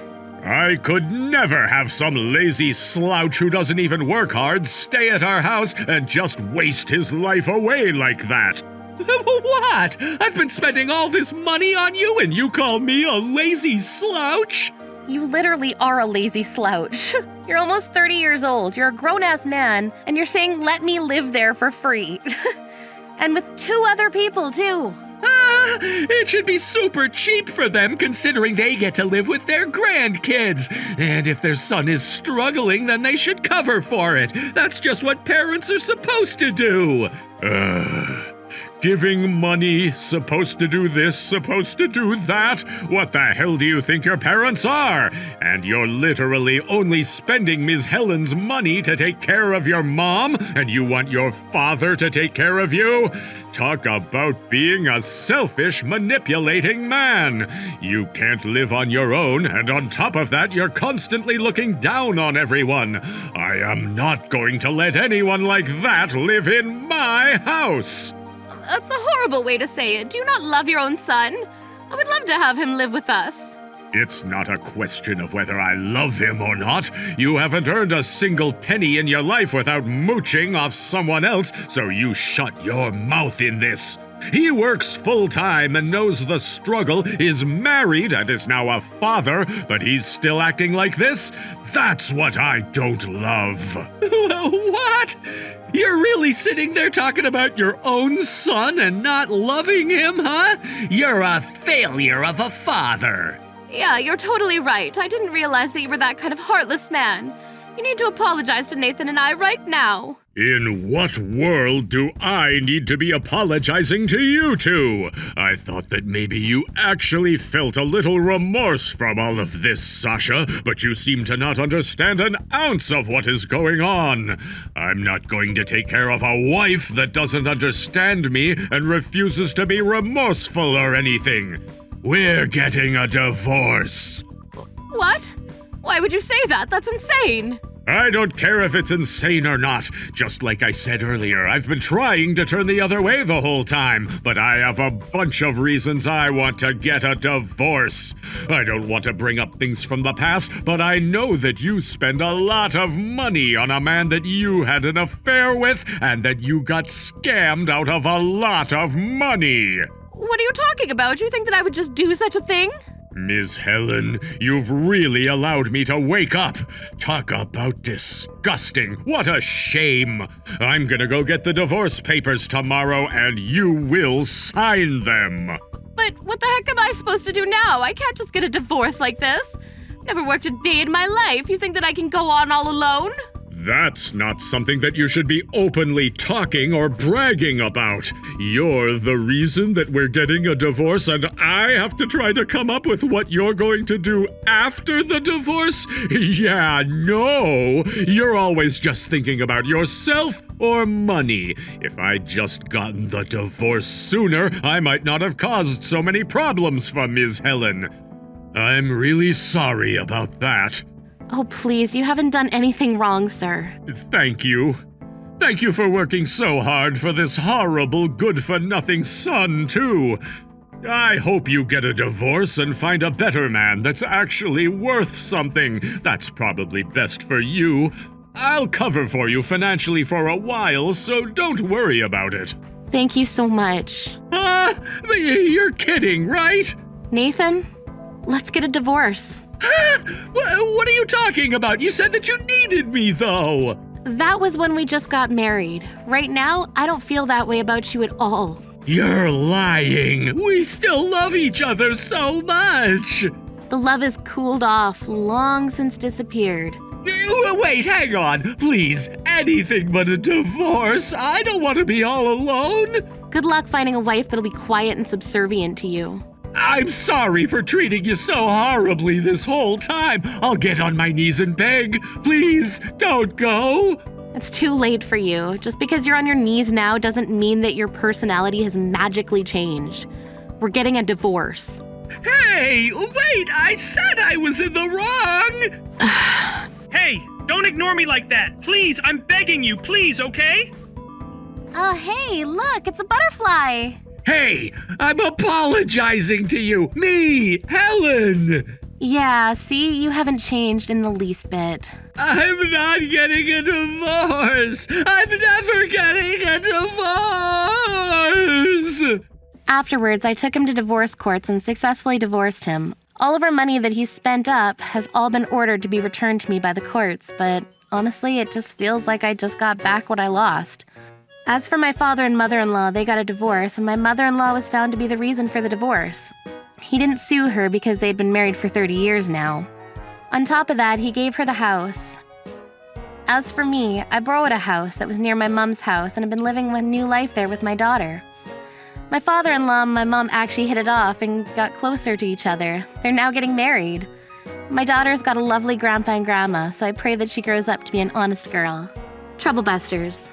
I could never have some lazy slouch who doesn't even work hard stay at our house and just waste his life away like that. What? I've been spending all this money on you and you call me a lazy slouch? You literally are a lazy slouch. You're almost 30 years old, you're a grown-ass man, and you're saying let me live there for free. And with 2 other people, too. It should be super cheap for them considering they get to live with their grandkids. And if their son is struggling, then they should cover for it. That's just what parents are supposed to do. Giving money, supposed to do this, supposed to do that? What the hell do you think your parents are? And you're literally only spending Ms. Helen's money to take care of your mom, and you want your father to take care of you? Talk about being a selfish, manipulating man. You can't live on your own, and on top of that, you're constantly looking down on everyone. I am not going to let anyone like that live in my house. That's a horrible way to say it. Do you not love your own son? I would love to have him live with us. It's not a question of whether I love him or not. You haven't earned a single penny in your life without mooching off someone else, so you shut your mouth in this. He works full-time and knows the struggle, is married and is now a father, but he's still acting like this? That's what I don't love. What? You're really sitting there talking about your own son and not loving him, huh? You're a failure of a father. Yeah, you're totally right. I didn't realize that you were that kind of heartless man. You need to apologize to Nathan and I right now. In what world do I need to be apologizing to you two? I thought that maybe you actually felt a little remorse from all of this, Sasha, but you seem to not understand an ounce of what is going on. I'm not going to take care of a wife that doesn't understand me and refuses to be remorseful or anything. We're getting a divorce. What? Why would you say that? That's insane. I don't care if it's insane or not. Just like I said earlier, I've been trying to turn the other way the whole time, but I have a bunch of reasons I want to get a divorce. I don't want to bring up things from the past, but I know that you spend a lot of money on a man that you had an affair with and that you got scammed out of a lot of money. What are you talking about? You think that I would just do such a thing? Ms. Helen, you've really allowed me to wake up. Talk about disgusting. What a shame. I'm gonna go get the divorce papers tomorrow and you will sign them. But what the heck am I supposed to do now? I can't just get a divorce like this. Never worked a day in my life. You think that I can go on all alone? That's not something that you should be openly talking or bragging about. You're the reason that we're getting a divorce, and I have to try to come up with what you're going to do after the divorce? Yeah, no. You're always just thinking about yourself or money. If I'd just gotten the divorce sooner, I might not have caused so many problems for Ms. Helen. I'm really sorry about that. Oh, please, you haven't done anything wrong, sir. Thank you. Thank you for working so hard for this horrible, good-for-nothing son, too. I hope you get a divorce and find a better man that's actually worth something. That's probably best for you. I'll cover for you financially for a while, so don't worry about it. Thank you so much. You're kidding, right? Nathan, let's get a divorce. What are you talking about? You said that you needed me, though. That was when we just got married. Right now, I don't feel that way about you at all. You're lying. We still love each other so much. The love has cooled off, long since disappeared. Wait, hang on. Please, anything but a divorce. I don't want to be all alone. Good luck finding a wife that'll be quiet and subservient to you. I'm sorry for treating you so horribly this whole time. I'll get on my knees and beg. Please, don't go. It's too late for you. Just because you're on your knees now doesn't mean that your personality has magically changed. We're getting a divorce. Hey, wait, I said I was in the wrong. Hey, don't ignore me like that. Please, I'm begging you, please, okay? Hey, look, it's a butterfly. Hey, I'm apologizing to you. Me, Helen. Yeah, see, you haven't changed in the least bit. I'm not getting a divorce. I'm never getting a divorce. Afterwards, I took him to divorce courts and successfully divorced him. All of our money that he's spent up has all been ordered to be returned to me by the courts, but honestly, it just feels like I just got back what I lost. As for my father and mother-in-law, they got a divorce, and my mother-in-law was found to be the reason for the divorce. He didn't sue her because they'd been married for 30 years now. On top of that, he gave her the house. As for me, I borrowed a house that was near my mom's house and have been living a new life there with my daughter. My father-in-law and my mom actually hit it off and got closer to each other. They're now getting married. My daughter's got a lovely grandpa and grandma, so I pray that she grows up to be an honest girl. Troublebusters.